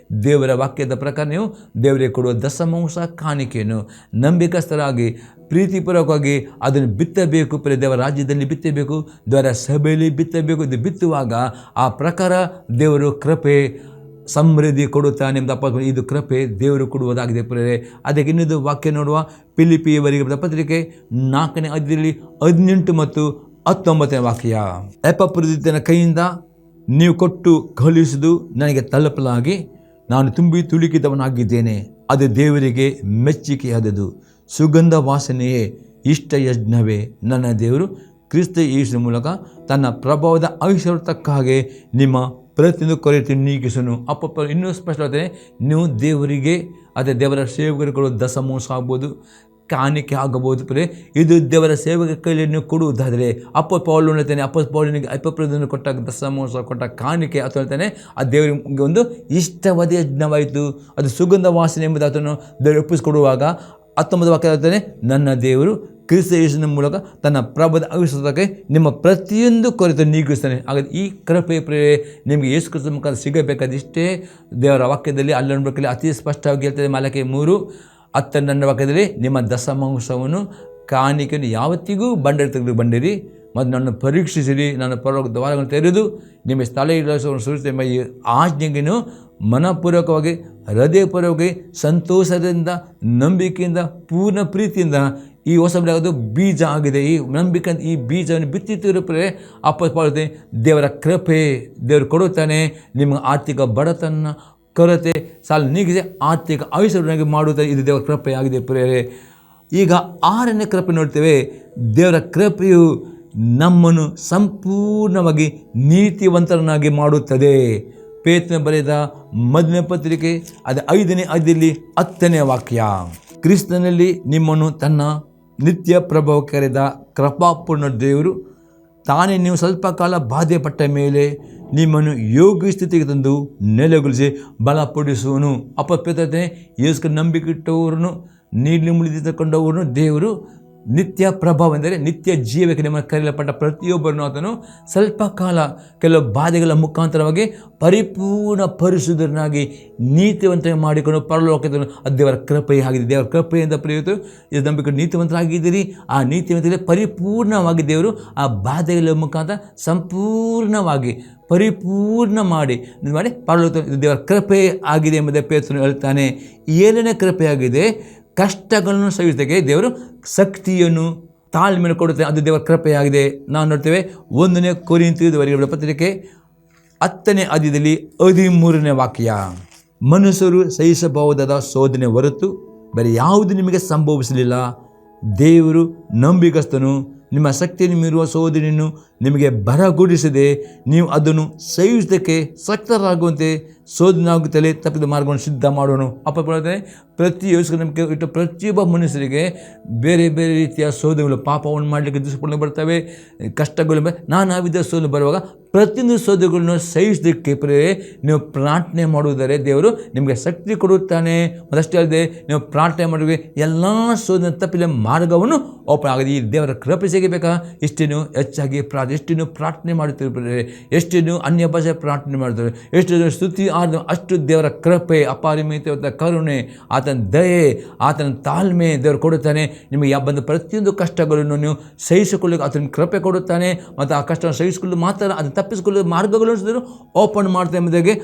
ದೇವರ ವಾಕ್ಯದ ಪ್ರಕಾರ ನೀವು ದೇವರಿಗೆ ಕೊಡುವ ದಶಮಾಂಶ ಕಾಣಿಕೆಯನ್ನು ನಂಬಿಕಸ್ಥರಾಗಿ ಪ್ರೀತಿಪೂರ್ವಕವಾಗಿ ಅದನ್ನು ಬಿತ್ತಬೇಕು. ದೇವರ ರಾಜ್ಯದಲ್ಲಿ ಬಿತ್ತಬೇಕು, ದೇವರ ಸಭೆಯಲ್ಲಿ ಬಿತ್ತಬೇಕು. ಇದು ಬಿತ್ತುವಾಗ ಆ ಪ್ರಕಾರ ದೇವರು ಕೃಪೆ ಸಮೃದ್ಧಿ ಕೊಡುತ್ತಾನೆ ಎಂಬ ಇದು ಕೃಪೆ ದೇವರು ಕೊಡುವುದಾಗಿದೆ. ಪ್ರಿಯರೇ, ಅದಕ್ಕೆ ಇನ್ನೊಂದು ವಾಕ್ಯ ನೋಡುವ. ಫಿಲಿಪ್ಪಿಯವರಿಗೆ ಬರೆದ ಪತ್ರಿಕೆ 4ನೇ ಅಧ್ಯಾಯದಲ್ಲಿ 18 ಮತ್ತು 19ನೇ ವಾಕ್ಯ. ಎಪಫ್ರೊದಿತನ ಕೈಯಿಂದ ನೀವು ಕೊಟ್ಟು ಕಳುಹಿಸಿದು ನನಗೆ ತಲುಪಲಾಗಿ ನಾನು ತುಂಬಿ ತುಳುಕಿದವನಾಗಿದ್ದೇನೆ. ಅದು ದೇವರಿಗೆ ಮೆಚ್ಚುಗೆಯಾದದು. ಸುಗಂಧ ವಾಸನೆಯೇ ಇಷ್ಟ ಯಜ್ಞವೇ. ನನ್ನ ದೇವರು ಕ್ರಿಸ್ತ ಯೇಸುವಿನ ಮೂಲಕ ತನ್ನ ಪ್ರಭಾವದ ಐಶ್ವರ್ಯಕ್ಕಾಗಿ ನಿಮ್ಮ ಪ್ರತಿಯೊಂದು ಕೊರತೆ ನೀಗಿಸನು. ಅಪ್ಪ ಇನ್ನೂ ಸ್ಪಷ್ಟವಾಗ್ತದೆ, ನೀವು ದೇವರಿಗೆ ಅದೇ ದೇವರ ಸೇವಕರು ದಶಮಾಂಶ ಆಗ್ಬೋದು, ಕಾಣಿಕೆ ಆಗಬಹುದು. ಇದು ದೇವರ ಸೇವೆಗೆ ಕೈಯಲ್ಲಿ ನೀವು ಕೊಡುವುದಾದರೆ ಪೌಲನು ಹೇಳ್ತಾನೆ, ಪೌಲನಿಗೆ ಎಪಫ್ರೊದಿತನು ಕೊಟ್ಟ ದಶಮಾಂಶ ಕೊಟ್ಟ ಕಾಣಿಕೆ ಅಥವಾ ಹೇಳ್ತಾನೆ ಆ ದೇವರಿಗೆ ಒಂದು ಇಷ್ಟವಾದ ಯಜ್ಞವಾಯಿತು, ಅದು ಸುಗಂಧ ವಾಸನೆ ಎಂಬುದು ಅದನ್ನು ದೇವರು ಒಪ್ಪಿಸಿಕೊಡುವಾಗ 19 ವಾಕ್ಯ ಹೇಳ್ತಾನೆ, ನನ್ನ ದೇವರು ಕ್ರಿಸ್ತ ಯೇಸುವಿನ ಮೂಲಕ ತನ್ನ ಪ್ರಭಾವದ ಐಶ್ವರ್ಯಕ್ಕೆ ನಿಮ್ಮ ಪ್ರತಿಯೊಂದು ಕೊರತೆ ನೀಗಿಸ್ತಾನೆ. ಹಾಗಾದರೆ ಈ ಕೃಪೆ ನಿಮಗೆ ಯೇಸು ಕ್ರಿಸ್ತನ ಮುಖಾಂತರ ಸಿಗಬೇಕಾದಿಷ್ಟೇ ದೇವರ ವಾಕ್ಯದಲ್ಲಿ ಅಲ್ಲೊಂದು ಅತಿ ಸ್ಪಷ್ಟವಾಗಿ ಹೇಳ್ತದೆ. ಮಲಕೆ 3:10 ವಾಕ್ಯದಲ್ಲಿ ನಿಮ್ಮ ದಶಮಾಂಶವನ್ನು ಕಾಣಿಕೆಯನ್ನು ಯಾವತ್ತಿಗೂ ಬಂಡರಿ ಬಂಡಿರಿ ಮತ್ತು ನನ್ನ ಪರೀಕ್ಷಿಸಿರಿ, ನನ್ನ ಪರವಾಗಿ ದ್ವಾರಗಳನ್ನು ತೆರೆದು ನಿಮ್ಮ ಸ್ಥಳ ಇಳಿಸುವ ಸುರಿತ ಎಂಬ ಈ ಆಜ್ಞೆಯನ್ನು ಮನಪೂರ್ವಕವಾಗಿ ಹೃದಯಪೂರ್ವಕವಾಗಿ ಸಂತೋಷದಿಂದ ನಂಬಿಕೆಯಿಂದ ಪೂರ್ಣ ಪ್ರೀತಿಯಿಂದ ಈ ಹೊಸ ಅದು ಬೀಜ ಆಗಿದೆ. ಈ ನಂಬಿಕೆ ಈ ಬೀಜವನ್ನು ಬಿತ್ತಿರುತ್ತರೆ ಪೌಲನು ದೇವರ ಕೃಪೆ ದೇವರು ಕೊಡುತ್ತಾನೆ. ನಿಮ್ಮ ಆರ್ಥಿಕ ಬಡತನ ಕೊರತೆ ಸಾಲ ನೀಗಿಸಿ ಆರ್ಥಿಕ ಐಶ್ವರ್ಯವಾಗಿ ಮಾಡುತ್ತಾರೆ. ಇದು ದೇವರ ಕೃಪೆ ಆಗಿದೆ. ಪ್ರಿಯರೇ, ಈಗ 6ನೇ ಕೃಪೆ ನೋಡ್ತೇವೆ. ದೇವರ ಕೃಪೆಯು ನಮ್ಮನ್ನು ಸಂಪೂರ್ಣವಾಗಿ ನೀತಿವಂತರನ್ನಾಗಿ ಮಾಡುತ್ತದೆ. ಪೇತ್ರನ ಬರೆದ ಮೊದಲನೇ ಪತ್ರಿಕೆ 5ನೇ ಅಧ್ಯಾಯದಲ್ಲಿ 10ನೇ ವಾಕ್ಯ. ಕ್ರಿಸ್ತನಲ್ಲಿ ನಿಮ್ಮನ್ನು ತನ್ನ ನಿತ್ಯ ಪ್ರಭಾವ ಕರೆದ ಕೃಪಾಪೂರ್ಣ ದೇವರು ತಾನೇ ನೀವು ಸ್ವಲ್ಪ ಕಾಲ ಬಾಧೆ ಪಟ್ಟ ಮೇಲೆ ನಿಮ್ಮನ್ನು ಯೋಗ್ಯ ಸ್ಥಿತಿಗೆ ತಂದು ನೆಲೆಗೊಳಿಸಿ ಬಲಪಡಿಸುವನು. ಪೇತ್ರನೇ ಯೇಸು ನಂಬಿಕೆ ಇಟ್ಟವರನ್ನು ನೀಲಿ ಮುಳಿದುಕೊಂಡವರನ್ನು ದೇವರು ನಿತ್ಯ ಪ್ರಭಾವ ಎಂದರೆ ನಿತ್ಯ ಜೀವಕ್ಕೆ ನಿಮ್ಮನ್ನು ಕರೆಯಲ್ಪಟ್ಟ ಪ್ರತಿಯೊಬ್ಬರನ್ನು ಆತನು ಸ್ವಲ್ಪ ಕಾಲ ಕೆಲವು ಬಾಧೆಗಳ ಮುಖಾಂತರವಾಗಿ ಪರಿಪೂರ್ಣ ಪರಿಶುದ್ಧರನ್ನಾಗಿ ನೀತಿವಂತ ಮಾಡಿಕೊಂಡು ಪರಲೋಕದಲ್ಲಿ ಅದು ದೇವರ ಕೃಪೆ ಆಗಿದೆ. ದೇವರ ಕೃಪೆಯಿಂದ ಪ್ರಿಯತು ಇದು ನಂಬಿಕೆ ನೀತಿವಂತರಾಗಿದ್ದೀರಿ. ಆ ನೀತಿವಂತರಲ್ಲಿ ಪರಿಪೂರ್ಣವಾಗಿ ದೇವರು ಆ ಬಾಧೆಗಳ ಮುಖಾಂತರ ಸಂಪೂರ್ಣವಾಗಿ ಪರಿಪೂರ್ಣ ಮಾಡಿ ಪರಲೋಕ ಇದು ದೇವರ ಕೃಪೆ ಆಗಿದೆ ಎಂಬುದೇ ಪೇತ್ರನು ಹೇಳ್ತಾನೆ. 7ನೇ ಕೃಪೆ ಆಗಿದೆ. ಕಷ್ಟಗಳನ್ನು ಸಹಿಸೋದಕ್ಕೆ ದೇವರು ಶಕ್ತಿಯನ್ನು ತಾಳ್ಮೆಯನ್ನು ಕೊಡುತ್ತೆ. ಅದು ದೇವರ ಕೃಪೆಯಾಗಿದೆ. ನಾವು ನೋಡ್ತೇವೆ 1ನೇ ಕೊರಿಂಥಿಯದವರಿಗೆ ಪತ್ರಿಕೆ 10ನೇ ಅಧ್ಯಾಯದಲ್ಲಿ 13ನೇ ವಾಕ್ಯ. ಮನುಷ್ಯರು ಸಹಿಸಬಹುದಾದ ಶೋಧನೆ ಹೊರತು ಬೇರೆ ಯಾವುದು ನಿಮಗೆ ಸಂಭವಿಸಲಿಲ್ಲ. ದೇವರು ನಂಬಿಗಸ್ತನು. ನಿಮ್ಮ ಶಕ್ತಿಯನ್ನು ಮೀರುವ ಶೋಧನೆಯನ್ನು ನಿಮಗೆ ಬರಗೂಡಿಸದೆ ನೀವು ಅದನ್ನು ಸಹಿಸೋದಕ್ಕೆ ಶಕ್ತರಾಗುವಂತೆ ಶೋಧನೆ ಆಗುತ್ತಲೇ ತಪ್ಪಿದ ಮಾರ್ಗವನ್ನು ಸಿದ್ಧ ಮಾಡೋಣ. ಪ್ರತಿ ಯೋಚನೆ ನಂಬಿಕೆ ಇಟ್ಟು ಪ್ರತಿಯೊಬ್ಬ ಮನುಷ್ಯರಿಗೆ ಬೇರೆ ಬೇರೆ ರೀತಿಯ ಶೋಧನೆಗಳು ಪಾಪವನ್ನು ಮಾಡಲಿಕ್ಕೆ ದುಷ್ಪರಿಣಾಮ ಬರ್ತವೆ, ಕಷ್ಟಗಳು ನಾನಾ ವಿಧ ಶೋಧನೆ ಬರುವಾಗ ಪ್ರತಿಯೊಂದು ಶೋಧನೆಗಳನ್ನು ಸಹಿಸೋದಕ್ಕೆ ನೀವು ಪ್ರಾರ್ಥನೆ ಮಾಡುವುದರೆ ದೇವರು ನಿಮಗೆ ಶಕ್ತಿ ಕೊಡುತ್ತಾನೆ. ಅದಷ್ಟೇ ಅಲ್ಲದೆ ನೀವು ಪ್ರಾರ್ಥನೆ ಮಾಡುವ ಎಲ್ಲ ಶೋಧನೆ ತಪ್ಪಿದ ಮಾರ್ಗವನ್ನು ಓಪನ್ ಆಗಿದೆ. ಈ ದೇವರ ಕೃಪೆ ಸಿಗಬೇಕಾ ಎಷ್ಟೇನು ಹೆಚ್ಚಾಗಿ ಎಷ್ಟೇನು ಪ್ರಾರ್ಥನೆ ಮಾಡುತ್ತಿರ್ತಾರೆ, ಎಷ್ಟೇನು ಅನ್ಯ ಭಾಷೆ ಪ್ರಾರ್ಥನೆ ಮಾಡ್ತಾರೆ, ಎಷ್ಟು ಸ್ತುತಿ ಆದ ಅಷ್ಟು ದೇವರ ಕೃಪೆ ಅಪಾರಿಮಿತ ಕರುಣೆ ಆತನ ದಯೆ ಆತನ ತಾಳ್ಮೆ ದೇವರು ಕೊಡುತ್ತಾನೆ. ನಿಮಗೆ ಬಂದ ಪ್ರತಿಯೊಂದು ಕಷ್ಟಗಳನ್ನು ನೀವು ಸಹಿಸಿಕೊಳ್ಳಿ ಆತನ ಕೃಪೆ ಕೊಡುತ್ತಾನೆ. ಮತ್ತು ಆ ಕಷ್ಟವನ್ನು ಸಹಿಸಿಕೊಳ್ಳಲು ಮಾತ್ರ ಅದನ್ನು ತಪ್ಪಿಸಿಕೊಳ್ಳಲು ಮಾರ್ಗಗಳನ್ನು ಓಪನ್ ಮಾಡ್ತಾ ಎಂಬುದಾಗಿ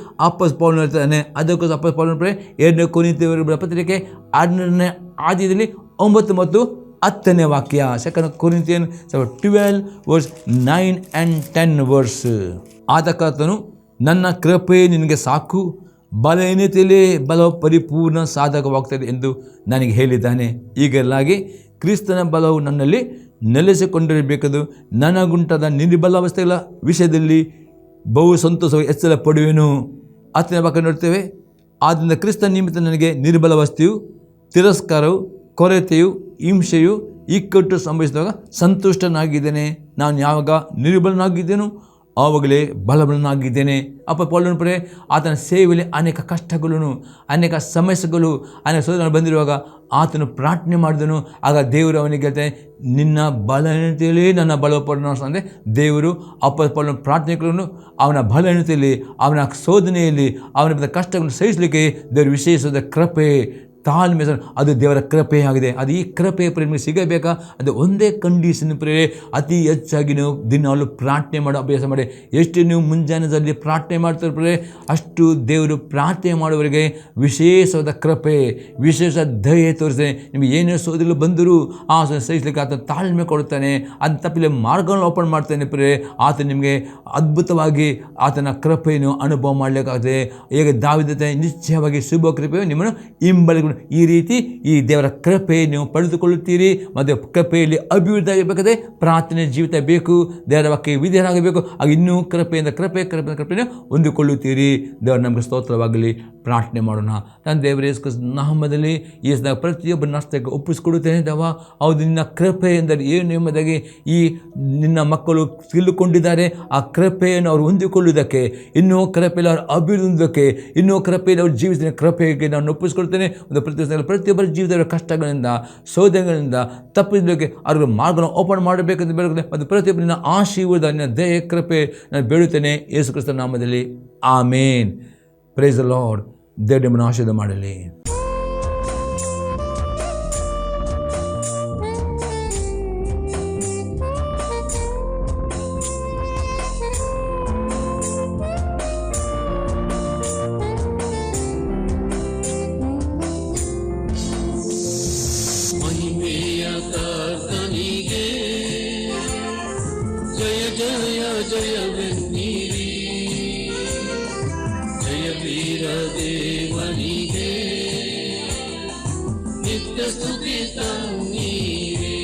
ಪೌಲನು ಹೇಳ್ತಾನೆ. ಅದಕ್ಕೋಸ್ಕರ ಪೌಲನು 2ನೇ ಕೊರಿಂಥಿಯರ ಪತ್ರಿಕೆ 6ನೇ ಅಧ್ಯಾಯದಲ್ಲಿ 9 ಮತ್ತು 10ನೇ ವಾಕ್ಯ. 2 ಕೊರಿಂಥಿಯನ್ 12:9 and 10. ಆದ ಕರ್ತನು ನನ್ನ ಕೃಪೆ ನಿನಗೆ ಸಾಕು, ಬಲಹೀನತೆಯಲ್ಲೇ ಬಲ ಪರಿಪೂರ್ಣ ಸಾಧಕವಾಗ್ತದೆ ಎಂದು ನನಗೆ ಹೇಳಿದ್ದಾನೆ. ಈಗೆಲ್ಲಾಗಿ ಕ್ರಿಸ್ತನ ಬಲವು ನನ್ನಲ್ಲಿ ನೆಲೆಸಿಕೊಂಡಿರಬೇಕದು. ನನಗುಂಟಾದ ನಿರ್ಬಲಾವಸ್ಥೆಗಳ ವಿಷಯದಲ್ಲಿ ಬಹು ಸಂತೋಷವಾಗಿ ಎಚ್ಚರ ಪಡುವೆನು. 10ನೇ ವಾಕ್ಯ ನೋಡ್ತೇವೆ. ಆದ್ದರಿಂದ ಕ್ರಿಸ್ತ ನಿಮಿತ್ತ ನನಗೆ ನಿರ್ಬಲಾವಸ್ಥೆಯು, ತಿರಸ್ಕಾರವು, ಕೊರತೆಯು, ಹಿಂಸೆಯು, ಇಕ್ಕಟ್ಟು ಸಂಭವಿಸಿದಾಗ ಸಂತುಷ್ಟನಾಗಿದ್ದೇನೆ. ನಾನು ಯಾವಾಗ ನಿರ್ಬಲನಾಗಿದ್ದೇನೋ ಆವಾಗಲೇ ಬಲವನ್ನಾಗಿದ್ದೇನೆ. ಅಪ್ಪ ಪೌಲನು ಪ್ರೇ ಆತನ ಸೇವೆಯಲ್ಲಿ ಅನೇಕ ಕಷ್ಟಗಳನ್ನು, ಅನೇಕ ಸಮಸ್ಯೆಗಳು, ಅನೇಕ ಸೋದರಗಳು ಬಂದಿರುವಾಗ ಆತನು ಪ್ರಾರ್ಥನೆ ಮಾಡಿದನು. ಆಗ ದೇವರು ಅವನಿಗೆ ಹೇಳ್ತಾನೆ, ನಿನ್ನ ಬಲಹೀನತೆಯಲ್ಲಿ ನನ್ನ ಬಲಪಡನು ಅಂದರೆ ದೇವರು ಅಪ್ಪ ಪೌಲನ ಪ್ರಾರ್ಥನೆಗಳನ್ನು ಅವನ ಬಲಹೀನತೆಯಲ್ಲಿ, ಅವನ ಶೋಧನೆಯಲ್ಲಿ, ಅವನ ಕಷ್ಟಗಳನ್ನು ಸಹಿಸಲಿಕ್ಕೆ ದೇವರು ವಿಶೇಷವಾದ ಕೃಪೆ, ತಾಳ್ಮೆ, ಅದು ದೇವರ ಕೃಪೆ ಆಗಿದೆ. ಅದು ಈ ಕೃಪೆ ನಿಮಗೆ ಸಿಗಬೇಕಾ? ಅದು ಒಂದೇ ಕಂಡೀಷನ್ ಪ್ರೇರೆ, ಅತಿ ಹೆಚ್ಚಾಗಿ ನೀವು ದಿನಾಲು ಪ್ರಾರ್ಥನೆ ಮಾಡೋ ಅಭ್ಯಾಸ ಮಾಡಿ. ಎಷ್ಟು ನೀವು ಮುಂಜಾನೆದಲ್ಲಿ ಪ್ರಾರ್ಥನೆ ಮಾಡ್ತಾರೆ ಪ್ರೇರೆ, ಅಷ್ಟು ದೇವರು ಪ್ರಾರ್ಥನೆ ಮಾಡುವವರಿಗೆ ವಿಶೇಷವಾದ ಕೃಪೆ, ವಿಶೇಷ ದಯೆ ತೋರಿಸ್ತಾನೆ. ನಿಮಗೆ ಏನೇ ಸೋದರಗಳು ಬಂದರೂ ಆ ಸಹಿಸಲಿಕ್ಕೆ ಆತ ತಾಳ್ಮೆ ಕೊಡುತ್ತಾನೆ. ಅದು ತಪ್ಪಿಲ್ಲ ಮಾರ್ಗವನ್ನು ಓಪನ್ ಮಾಡ್ತಾನೆ ಪ್ರೇರೆ. ಆತ ನಿಮಗೆ ಅದ್ಭುತವಾಗಿ ಆತನ ಕೃಪೆಯನ್ನು ಅನುಭವ ಮಾಡಲಿಕ್ಕಾಗ್ತದೆ. ಹೇಗೆ ದಾವೀದನ ನಿಶ್ಚಯವಾಗಿ ಶುಭ ಕೃಪೆಯು ನಿಮ್ಮನ್ನು ಹಿಂಬಾಲಿಸಿ, ಈ ರೀತಿ ಈ ದೇವರ ಕೃಪೆ ನೀವು ಪಡೆದುಕೊಳ್ಳುತ್ತೀರಿ. ಮತ್ತು ಕೃಪೆಯಲ್ಲಿ ಅಭಿವೃದ್ಧಿ ಆಗಬೇಕಾದ್ರೆ ಪ್ರಾರ್ಥನೆ ಜೀವಿತ ಬೇಕು, ದೇವರ ವಾಕ್ಯ ವಿಧೇಯರಾಗಬೇಕು. ಆಗ ಇನ್ನೂ ಕೃಪೆಯಿಂದ ಕೃಪೆಯನ್ನು ಹೊಂದಿಕೊಳ್ಳುತ್ತೀರಿ. ದೇವರ ನಮಗೆ ಸ್ತೋತ್ರವಾಗಲಿ. ಪ್ರಾರ್ಥನೆ ಮಾಡೋಣ. ನಾನು ದೇವರ ಯೇಸು ಕ್ರಿಸ್ತನ ನಾಮದಲ್ಲಿ ಯೇಸುವಿನ ಪ್ರತಿಯೊಬ್ಬ ನಷ್ಟಕ್ಕೆ ಒಪ್ಪಿಸಿಕೊಡುತ್ತೇನೆ. ದೇವ, ಹೌದು, ನಿನ್ನ ಕೃಪೆ ಎಂದರೆ ಏನು ಎಂಬುದಾಗಿ ಈ ನಿನ್ನ ಮಕ್ಕಳು ತಿಳಿದುಕೊಂಡಿದ್ದಾರೆ. ಆ ಕೃಪೆಯನ್ನು ಅವರು ಹೊಂದಿಕೊಳ್ಳುವುದಕ್ಕೆ, ಇನ್ನೂ ಕೃಪೆಯಲ್ಲಿ ಅವರು ಅಭಿವೃದ್ಧಿಗೆ, ಇನ್ನೂ ಕೃಪೆಯಲ್ಲಿ ಅವರು ಜೀವಿಸಿದ ಕೃಪೆಗೆ ನಾನು ಒಪ್ಪಿಸಿಕೊಡ್ತೇನೆ. ಒಂದು ಪ್ರತಿಯೊಬ್ಬರ ಜೀವಿತದ ಕಷ್ಟಗಳಿಂದ, ಶೋಧನೆಗಳಿಂದ ತಪ್ಪಿಸಲಿಕ್ಕೆ ಅವ್ರಿಗೆ ಮಾರ್ಗವನ್ನು ಓಪನ್ ಮಾಡಬೇಕಂತ ಬೇಡುತ್ತೇನೆ. ಮತ್ತು ಪ್ರತಿಯೊಬ್ಬರು ನಿನ್ನ ಆಶೀರ್ವಾದ, ನಿನ್ನ ದಯೆ, ಕೃಪೆ ನಾನು ಬೇಡುತ್ತೇನೆ ಯೇಸು ಕ್ರಿಸ್ತನ ನಾಮದಲ್ಲಿ. ಆಮೇನ್. Praise the Lord. ದೇವರು ನಿಮ್ಮನ್ನು ಆಶೀರ್ವಾದ ಮಾಡಲಿ. ಸ್ತುತಿ ತನ್ನೀರೇ